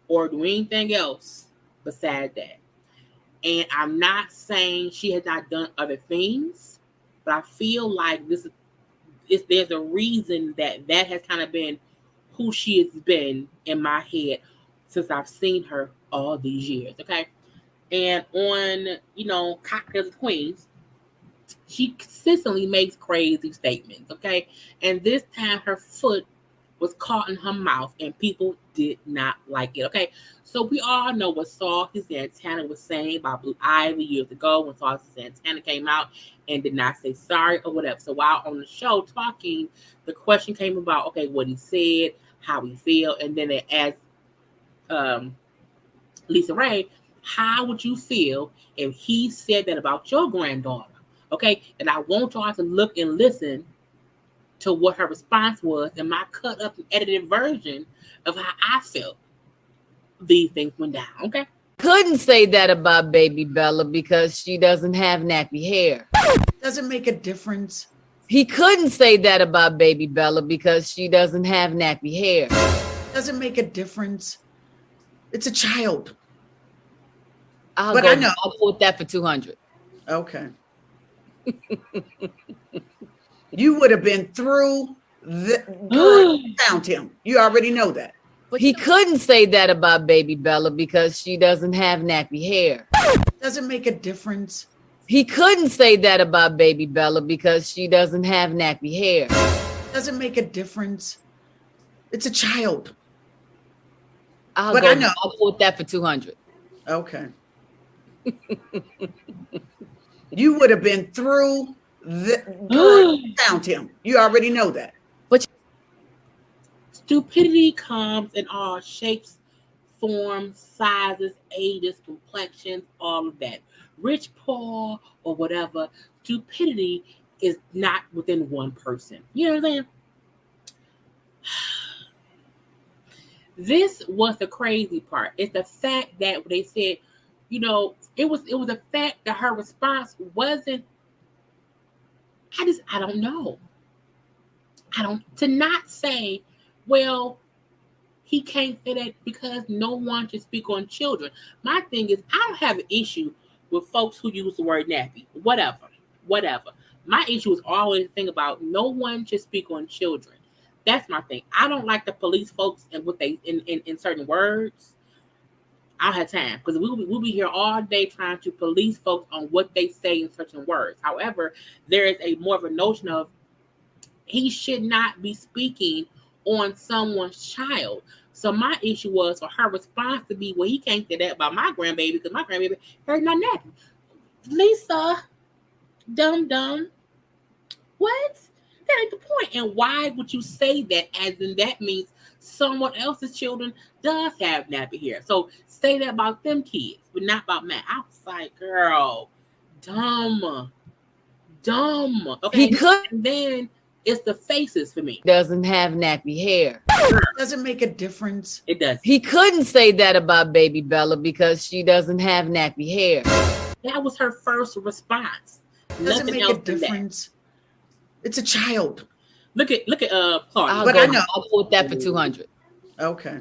or do anything else besides that. And I'm not saying she has not done other things, but I feel like there's a reason that has kind of been who she has been in my head since I've seen her all these years, okay? And on, Cocktails with Queens, she consistently makes crazy statements, okay? And this time her foot was caught in her mouth and people did not like it, okay? So we all know what Saucy Santana was saying about Blue Ivy years ago when Saucy Santana came out and did not say sorry or whatever. So while on the show talking, the question came about, okay, what he said, how he feel, and then they asked Lisa Raye, how would you feel if he said that about your granddaughter? Okay, and I want y'all to look and listen to what her response was in my cut up and edited version of how I felt these things went down, okay? Couldn't say that about baby Bella because she doesn't have nappy hair. Doesn't make a difference. He couldn't say that about baby Bella because she doesn't have nappy hair. Doesn't make a difference. It's a child. I'll go with that for 200. Okay. You would have been through found him. You already know that. But he couldn't say that about baby Bella because she doesn't have nappy hair. Doesn't make a difference. He couldn't say that about baby Bella because she doesn't have nappy hair. Doesn't make a difference. It's a child. I'll go with that for 200. Okay. You would have been through found him. You already know that. But stupidity comes in all shapes, forms, sizes, ages, complexions, all of that. Rich, poor, or whatever. Stupidity is not within one person. You know what I'm saying? This was the crazy part. It's the fact that they said, it was the fact that her response wasn't, I don't know. To not say, well, he can't say that because no one should speak on children. My thing is, I don't have an issue with folks who use the word nappy. Whatever. My issue is always the thing about no one should speak on children. That's my thing. I don't like the police folks and what they in certain words. I don't have time because we'll be here all day trying to police folks on what they say in certain words. However, there is a more of a notion of he should not be speaking on someone's child. So my issue was for her response to be, well, he can't say that about my grandbaby because my grandbaby heard not nappy. Lisa, dumb. What? That ain't the point. And why would you say that? As in that means someone else's children does have nappy hair. So say that about them kids, but not about Matt. I was like, girl, dumb. Okay. He could. And then it's the faces for me. Doesn't have nappy hair. Doesn't make a difference. It does. He couldn't say that about baby Bella because she doesn't have nappy hair. That was her first response. Doesn't Nothing make else a difference. It's a child. Look at Clark. But I know. I'll put that for 200. Okay.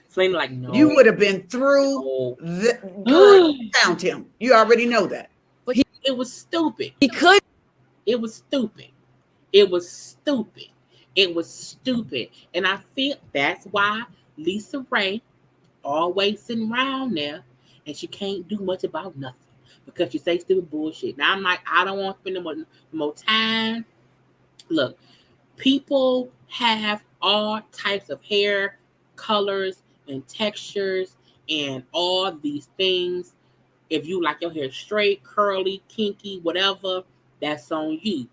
Selena like, no. You would have been through the girl found him. You already know that. But it was stupid. He could. It was stupid. And I feel that's why Lisa Raye always sitting around there and she can't do much about nothing because she say stupid bullshit. Now I'm like, I don't want to spend no more time. Look, people have all types of hair, colors, and textures, and all these things. If you like your hair straight, curly, kinky, whatever, that's on you.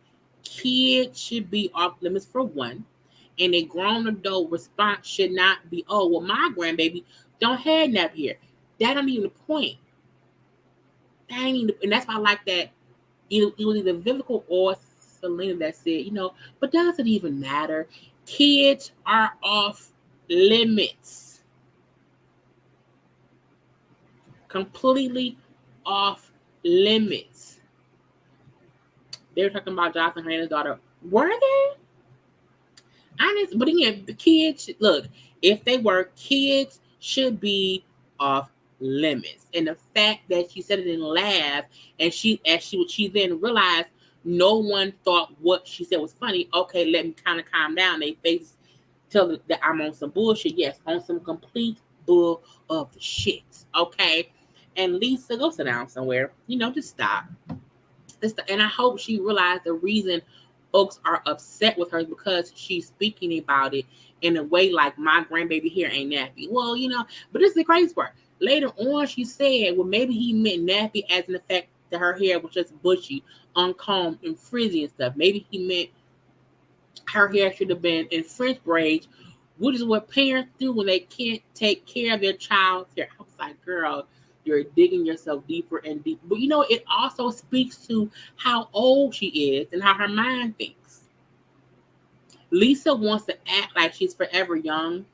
Kids should be off limits for one, and a grown adult response should not be, oh, well, my grandbaby don't have nappy hair. That ain't even the point. And that's why I like that it was either Vivica or Selena that said, but does it even matter? Kids are off limits. Completely off limits. They were talking about Jonathan Hannah's daughter. Were they? Honest, but again, the kids, look, if they were, kids should be off limits. And the fact that she said it in laugh, and she then realized no one thought what she said was funny. Okay, let me kind of calm down. They face tell that I'm on some bullshit. Yes, on some complete bull of the shit. Okay, and Lisa, go sit down somewhere. Just stop. And I hope she realized the reason folks are upset with her is because she's speaking about it in a way like my grandbaby hair ain't nappy. Well, but this is the crazy part. Later on, she said, well, maybe he meant nappy as in the fact that her hair was just bushy, uncombed, and frizzy and stuff. Maybe he meant her hair should have been in French braids, which is what parents do when they can't take care of their child's hair. I was like, girl, you're digging yourself deeper and deeper. But it also speaks to how old she is and how her mind thinks. Lisa wants to act like she's forever young,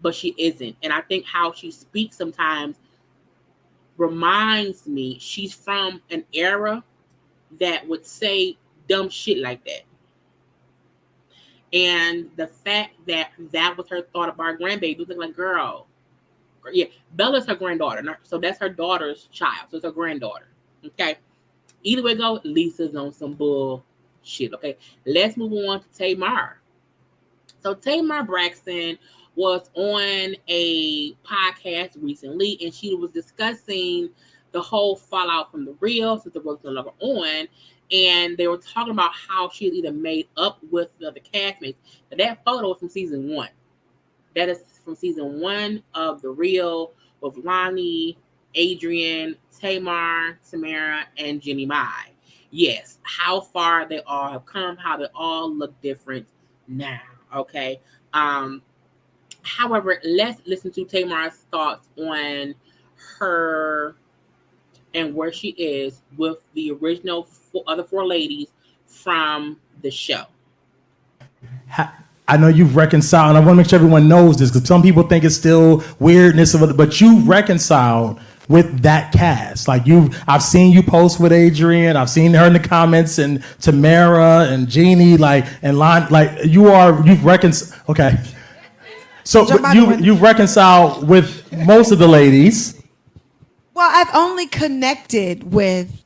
but she isn't. And I think how she speaks sometimes reminds me she's from an era that would say dumb shit like that. And the fact that was her thought about her grandbaby, was like, girl, yeah, Bella's her granddaughter. So that's her daughter's child. So it's her granddaughter. Okay. Either way go, Lisa's on some bullshit. Okay. Let's move on to Tamar. So Tamar Braxton was on a podcast recently, and she was discussing the whole fallout from the Real since the Real was no longer on, and they were talking about how she had either made up with the other castmates. Now, that photo was from season 1. That is from season 1 of the Real with Lonnie, Adrian, Tamar, Tamara, and Jenny Mai. Yes, how far they all have come, how they all look different now. Okay. However, let's listen to Tamar's thoughts on her and where she is with the original other 4 ladies from the show. I know you've reconciled, and I want to make sure everyone knows this because some people think it's still weirdness of it, but you reconciled with that cast. Like I've seen you post with Adrian, I've seen her in the comments, and Tamara and Jeannie, you've reconciled. Okay. So you've reconciled with most of the ladies. Well, I've only connected with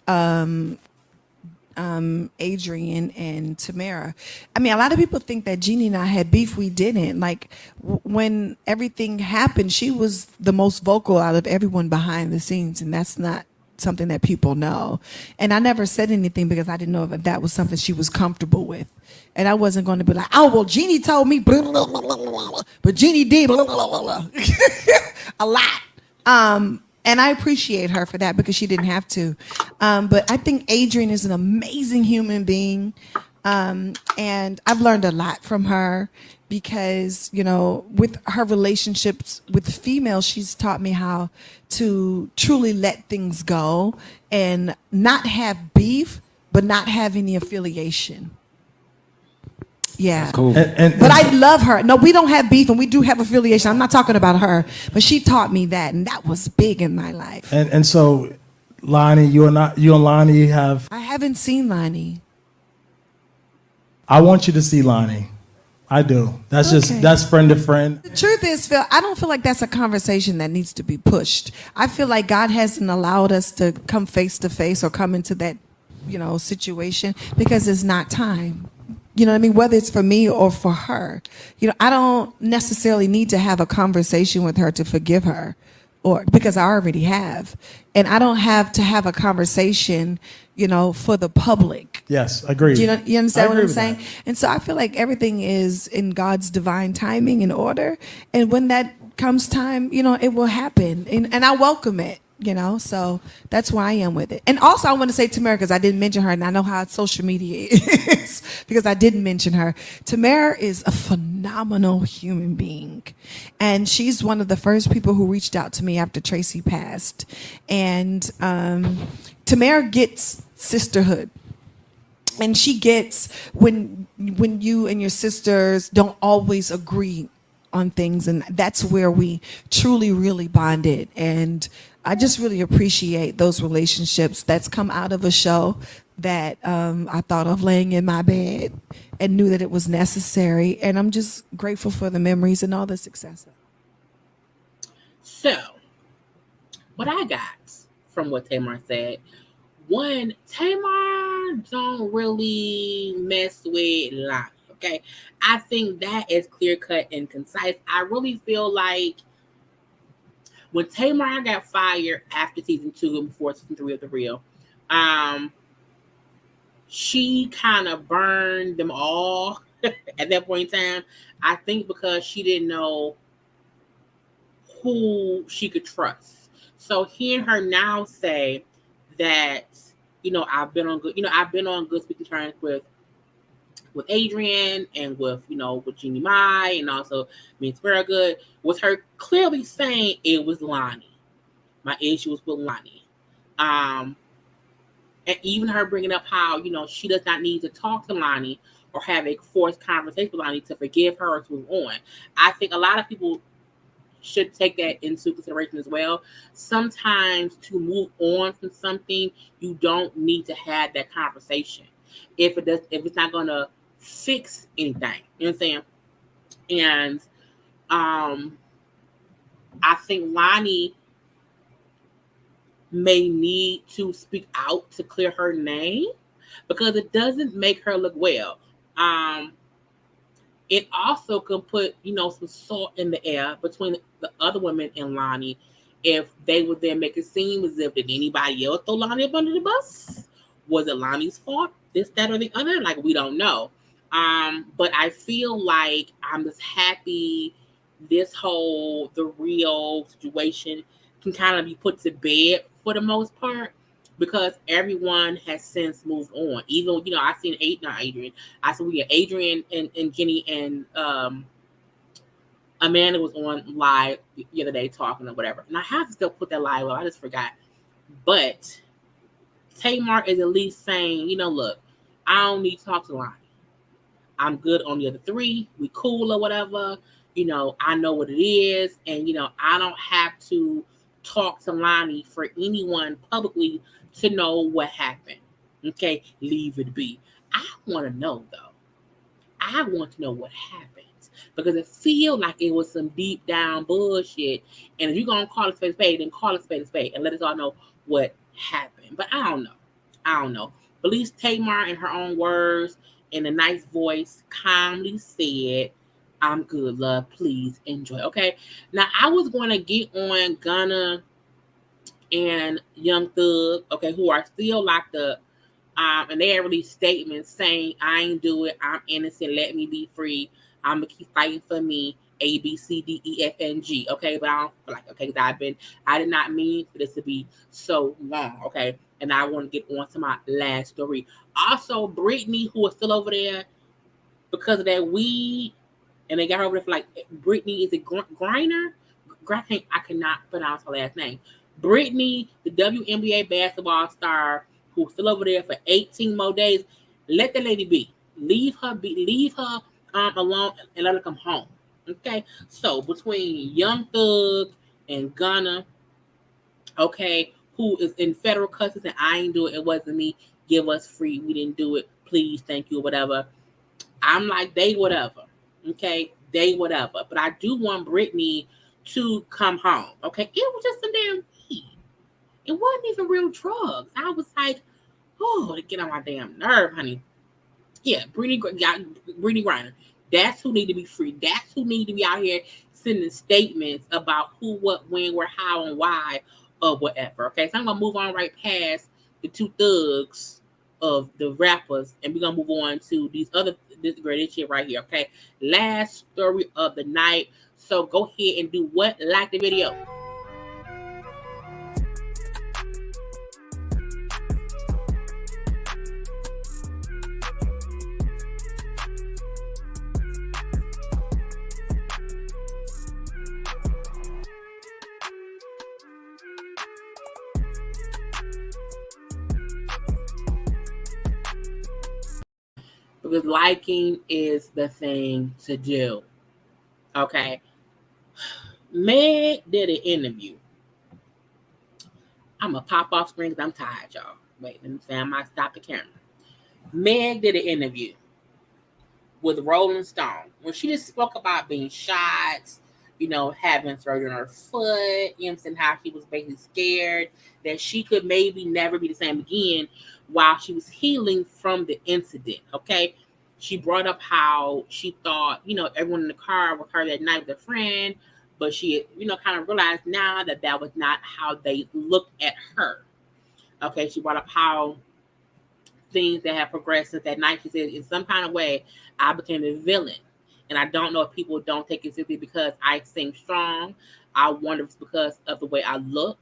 Adrian and Tamara. I mean, a lot of people think that Jeannie and I had beef. We didn't. Like when everything happened, she was the most vocal out of everyone behind the scenes, and that's not something that people know. And I never said anything because I didn't know if that was something she was comfortable with. And I wasn't going to be like, oh, well, Jeannie told me, blah, blah, blah, blah, blah, but Jeannie did blah, blah, blah, blah. A lot. And I appreciate her for that because she didn't have to. But I think Adrienne is an amazing human being. And I've learned a lot from her because, you know, with her relationships with females, she's taught me how to truly let things go and not have beef, but not have any affiliation. Yeah. That's cool. But I love her. No, we don't have beef and we do have affiliation. I'm not talking about her, but she taught me that, and that was big in my life. And so, Lonnie, you and Lonnie have. I haven't seen Lonnie. I want you to see Lonnie. I do. That's Okay. that's friend to friend. The truth is, Phil, I don't feel like that's a conversation that needs to be pushed. I feel like God hasn't allowed us to come face to face or come into that, you know, situation because it's not time. You know what I mean? Whether it's for me or for her. You know, I don't necessarily need to have a conversation with her to forgive her, or because I already have. And I don't have to have a conversation, you know, for the public. Yes, agreed. You understand what I'm with saying? that. And so I feel like everything is in God's divine timing and order. And when that comes time, you know, it will happen. And I welcome it, you know, so that's where I am with it. And also I want to say Tamar, because I didn't mention her, and I know how social media is because I didn't mention her. Tamar is a phenomenal human being. And she's one of the first people who reached out to me after Tracy passed. And Tamar gets sisterhood. And she gets when you and your sisters don't always agree on things, and that's where we truly, really bonded. And I just really appreciate those relationships that's come out of a show that I thought of laying in my bed and knew that it was necessary. And I'm just grateful for the memories and all the success. So, what I got from what Tamar said, one, Tamar don't really mess with Lonnie, okay? I think that is clear-cut and concise. I really feel like when Tamar got fired after season 2 and before season 3 of The Real, she kind of burned them all at that point in time. I think because she didn't know who she could trust. So hearing her now say that, you know, I've been on good speaking terms with Adrienne and with, you know, with Jeannie Mai and also me and Tamara Good, was her clearly saying it was Lonnie. My issue was with Lonnie. And even her bringing up how, you know, she does not need to talk to Lonnie or have a forced conversation with Lonnie to forgive her or to move on. I think a lot of people should take that into consideration as well. Sometimes to move on from something, you don't need to have that conversation if it's not gonna fix anything. You know what I'm saying? And I think Lonnie may need to speak out to clear her name because it doesn't make her look well. It also can put, you know, some salt in the air between the other women and Lonnie if they would then make it seem as if did anybody else throw Lonnie up under the bus? Was it Lonnie's fault? This, that, or the other? Like, we don't know. But I feel like I'm just happy this whole The Real situation can kind of be put to bed for the most part because everyone has since moved on. Even, you know, I seen Adrienne. I saw Adrienne and Jenny and Amanda was on live the other day talking or whatever. And I have to still put that live up. I just forgot. But Tamar is at least saying, you know, look, I don't need to talk to Lonnie. I'm good on the other 3. We cool or whatever. You know, I know what it is. And, you know, I don't have to talk to Lonnie for anyone publicly to know what happened. Okay, leave it be. I want to know, though. I want to know what happened. Because it feels like it was some deep down bullshit. And if you're going to call it spade, then call it spade and let us all know what happened. But I don't know. But at least Tamar, in her own words, in a nice voice, calmly said, I'm good, love. Please enjoy. Okay. Now, I was going to get on Gunna and Young Thug, okay, who are still locked up. And they have released statements saying, I ain't do it. I'm innocent. Let me be free. I'm going to keep fighting for me. A, B, C, D, E, F, and G. Okay. But I don't feel like, okay, I did not mean for this to be so long. Okay. And I want to get on to my last story. Also, Brittany, who is still over there because of that weed, and they got her over there for like, Brittany, is it Griner? I cannot pronounce her last name. Brittany, the WNBA basketball star, who's still over there for 18 more days. Let the lady be. Leave her alone and let her come home. Okay? So between Young Thug and Gunna, okay, who is in federal custody and I ain't do it, it wasn't me. Give us free. We didn't do it. Please, thank you, whatever. I'm like, they whatever. Okay? They whatever. But I do want Brittany to come home. Okay? It was just some damn weed. It wasn't even real drugs. I was like, oh, to get on my damn nerve, honey. Yeah, Brittany Griner. That's who need to be free. That's who need to be out here sending statements about who, what, when, where, how, and why, or whatever. Okay, so I'm gonna move on right past the two thugs of the rappers, and we're gonna move on to this great shit right here. Okay, last story of the night. So go ahead and do what? Like the video. Because liking is the thing to do. Okay. Meg did an interview. I'm going to pop off screen because I'm tired, y'all. Wait, let me say I might stop the camera. Meg did an interview with Rolling Stone when she just spoke about being shot, having surgery on her foot, and how she was basically scared that she could maybe never be the same again while she was healing from the incident. Okay. She brought up how she thought, everyone in the car with her that night with a friend, but she, kind of realized now that was not how they looked at her. Okay. She brought up how things that have progressed since that night. She said, in some kind of way, I became a villain. And I don't know if people don't take it seriously because I sing strong. I wonder if it's because of the way I look.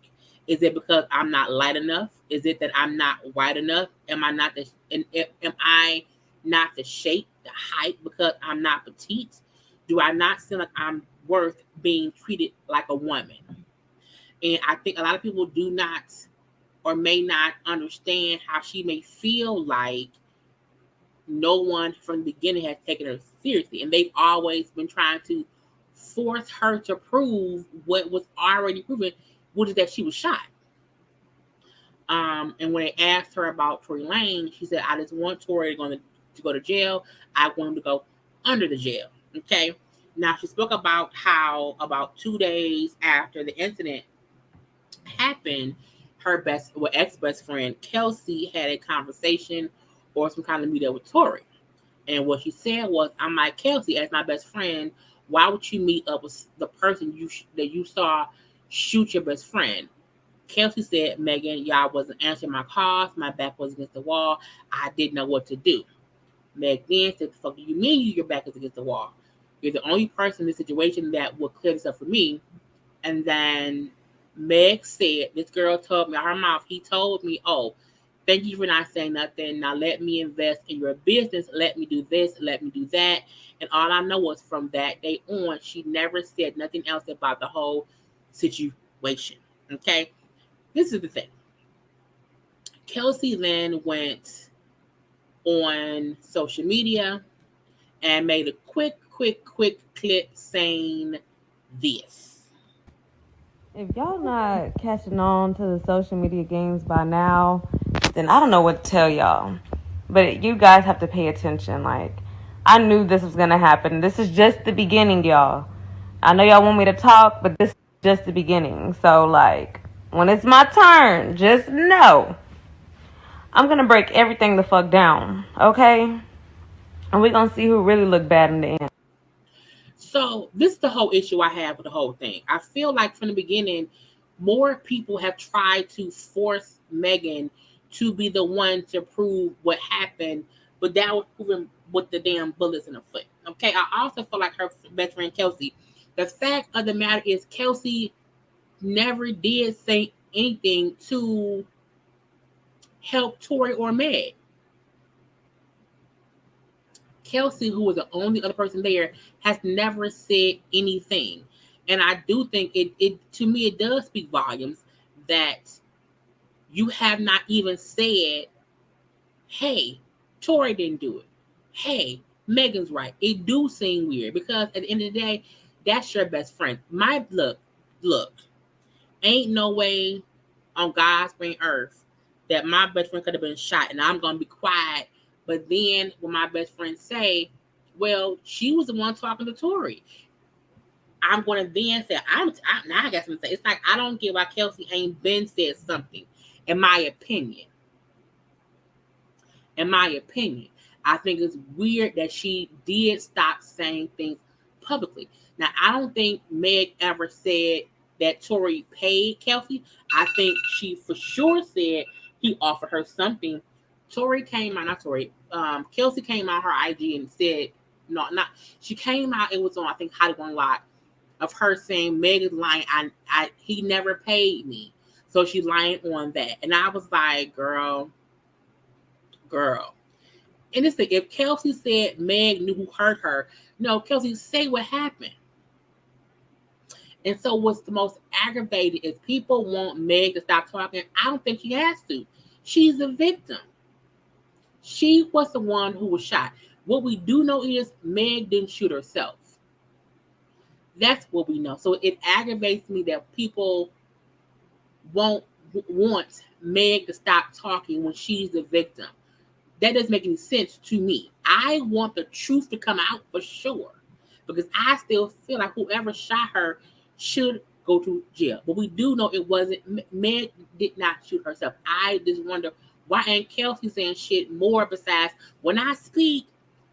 Is it because I'm not light enough? Is it that I'm not white enough? Am I not the shape, the height, because I'm not petite? Do I not seem like I'm worth being treated like a woman? And I think a lot of people do not or may not understand how she may feel like no one from the beginning has taken her seriously. And they've always been trying to force her to prove what was already proven, which is that she was shot. And when they asked her about Tory Lanez, she said, I just want Tory to go to jail. I want him to go under the jail. Okay. Now she spoke about how about 2 days after the incident happened, her ex-best friend Kelsey had a conversation or some kind of meet up with Tory. And what she said was, I'm like, Kelsey, as my best friend, why would you meet up with the person that you saw shoot your best friend? Kelsey said, Megan, y'all wasn't answering my calls. My back was against the wall. I didn't know what to do. Meg then said, the fuck do you mean your back is against the wall? You're the only person in this situation that will clear this up for me. And then Meg said, this girl told me out her mouth, he told me, oh, thank you for not saying nothing. Now let me invest in your business. Let me do this. Let me do that. And all I know was from that day on, she never said nothing else about the whole situation. Okay? This is the thing. Kelsey then went on social media and made a quick clip saying this. If y'all not catching on to the social media games by now, then I don't know what to tell y'all. But you guys have to pay attention. Like, I knew this was going to happen. This is just the beginning, y'all. I know y'all want me to talk, but this is just the beginning. So, like, when it's my turn, just know I'm going to break everything the fuck down, okay? And we're going to see who really look bad in the end. So this is the whole issue I have with the whole thing. I feel like from the beginning, more people have tried to force Megan to be the one to prove what happened, but that was proven with the damn bullets in the foot. Okay, I also feel like her best friend Kelsey. The fact of the matter is, Kelsey never did say anything to help Tory or Meg. Kelsey, who was the only other person there, has never said anything. And I do think it to me, it does speak volumes that you have not even said, hey, Tory didn't do it. Hey, Megan's right. It do seem weird because at the end of the day, that's your best friend. Look, ain't no way on God's green earth that my best friend could have been shot and I'm gonna be quiet. But then when my best friend say, well, she was the one talking to Tory, I'm gonna then say, now I got something to say. It's like I don't get why Kelsey ain't been said something, in my opinion. I think it's weird that she did stop saying things publicly. Now, I don't think Meg ever said that Tory paid Kelsey. I think she for sure said he offered her something. Kelsey came on her IG and said, she came out, it was on, I think, How to Go Live, of her saying Meg is lying, he never paid me. So she's lying on that. And I was like, girl. And it's like, if Kelsey said Meg knew who hurt her, no, Kelsey, say what happened. And so what's the most aggravating is people want Meg to stop talking. I don't think she has to. She's a victim. She was the one who was shot. What we do know is Meg didn't shoot herself. That's what we know. So it aggravates me that people won't want Meg to stop talking when she's the victim. That doesn't make any sense to me. I want the truth to come out for sure, because I still feel like whoever shot her should go to jail. But we do know it wasn't, Meg did not shoot herself. I just wonder why ain't Kelsey saying shit more besides when I speak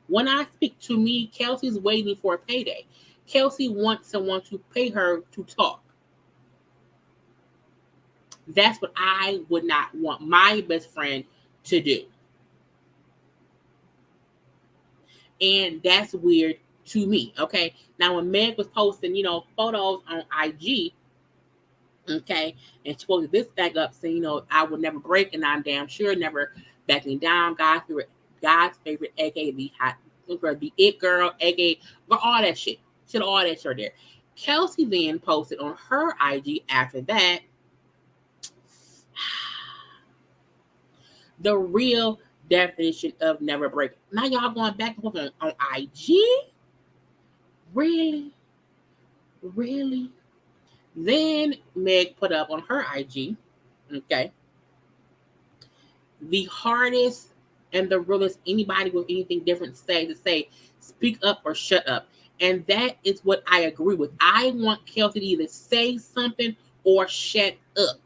to me, Kelsey's waiting for a payday. Kelsey wants someone to pay her to talk. That's what I would not want my best friend to do. And that's weird to me, okay? Now, when Meg was posting, photos on IG, okay, and she posted this back up saying, I would never break, and I'm damn sure never backing down. God's favorite, aka the it girl, aka all that shit. All that shit there. Kelsey then posted on her IG after that the real definition of never break. Now y'all going back and forth on IG? Really? Then Meg put up on her IG, okay, the hardest and the realest anybody with anything different to say, speak up or shut up. And that is what I agree with. I want Kelsey to either say something or shut up.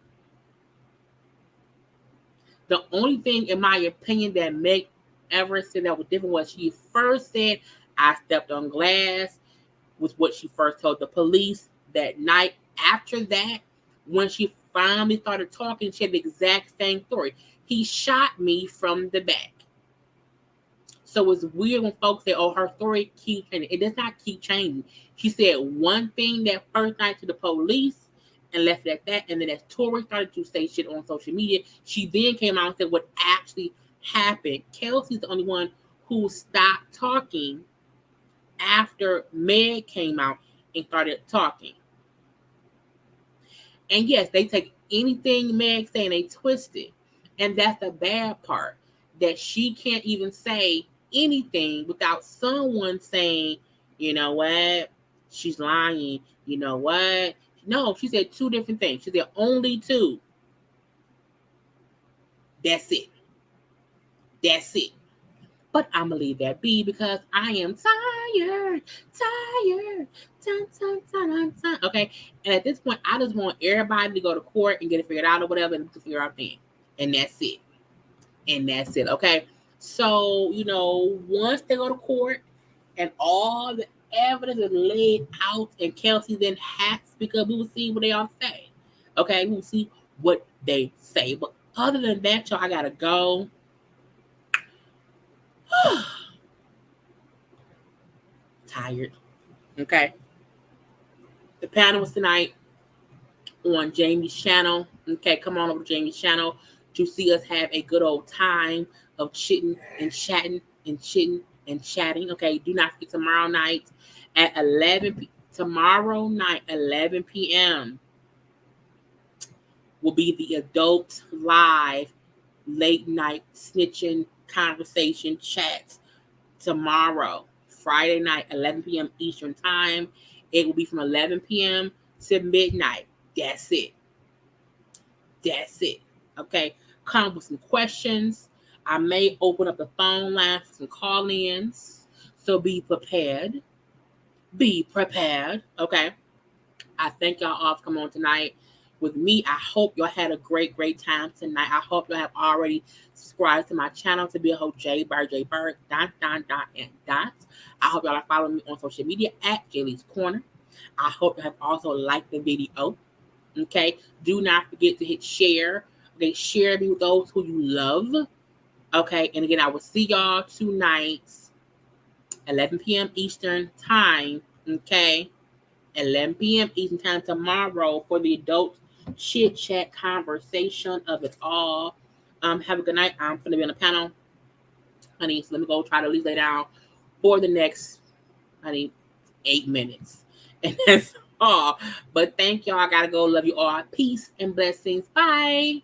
The only thing, in my opinion, that Meg ever said that was different was she first said, I stepped on glass, was what she first told the police that night. After that, when she finally started talking, she had the exact same story. He shot me from the back. So it's weird when folks say, oh, her story keeps changing. It does not keep changing. She said one thing that first night to the police and left it at that. And then as Tory started to say shit on social media, she then came out and said what actually happened. Kelsey's the only one who stopped talking after Meg came out and started talking. And yes, they take anything Meg say and they twist it. And that's the bad part, that she can't even say anything without someone saying, you know what, she's lying. You know what? No, she said two different things. She said only two. That's it. But I'm going to leave that be because I am tired. Okay? And at this point, I just want everybody to go to court and get it figured out or whatever and to figure out then. And that's it. Okay? So, once they go to court and all the evidence is laid out and Kelsey then has to speak up, we will see what they all say. Okay, we'll see what they say. But other than that, y'all, I gotta go. Tired. Okay. The panel was tonight on Jamie's channel. Okay, come on over to Jamie's channel to see us have a good old time of chitting and chatting and chitting and chatting. Okay, do not forget tomorrow night at 11 p.m. will be the adult live late night snitching conversation chat tomorrow, Friday night, 11 p.m. Eastern time. It will be from 11 p.m. to midnight. That's it. That's it. Okay. Come with some questions. I may open up the phone line for some call-ins. So be prepared. Be prepared. Okay. I thank y'all all for coming on tonight with me. I hope y'all had a great, great time tonight. I hope y'all have already subscribed to my channel to be a whole JayBirds, dot. I hope y'all are following me on social media at JayLeesCorner. I hope you have also liked the video. Okay. Do not forget to hit share. Okay. Share me with those who you love. Okay. And again, I will see y'all tonight, 11 p.m. Eastern time. Okay. 11 p.m. Eastern time tomorrow for the adult chit chat conversation of it all. Have a good night. I'm going to be on the panel, honey. So let me go try to at least lay down for the next, 8 minutes. And that's all. But thank y'all. I got to go. Love you all. Peace and blessings. Bye.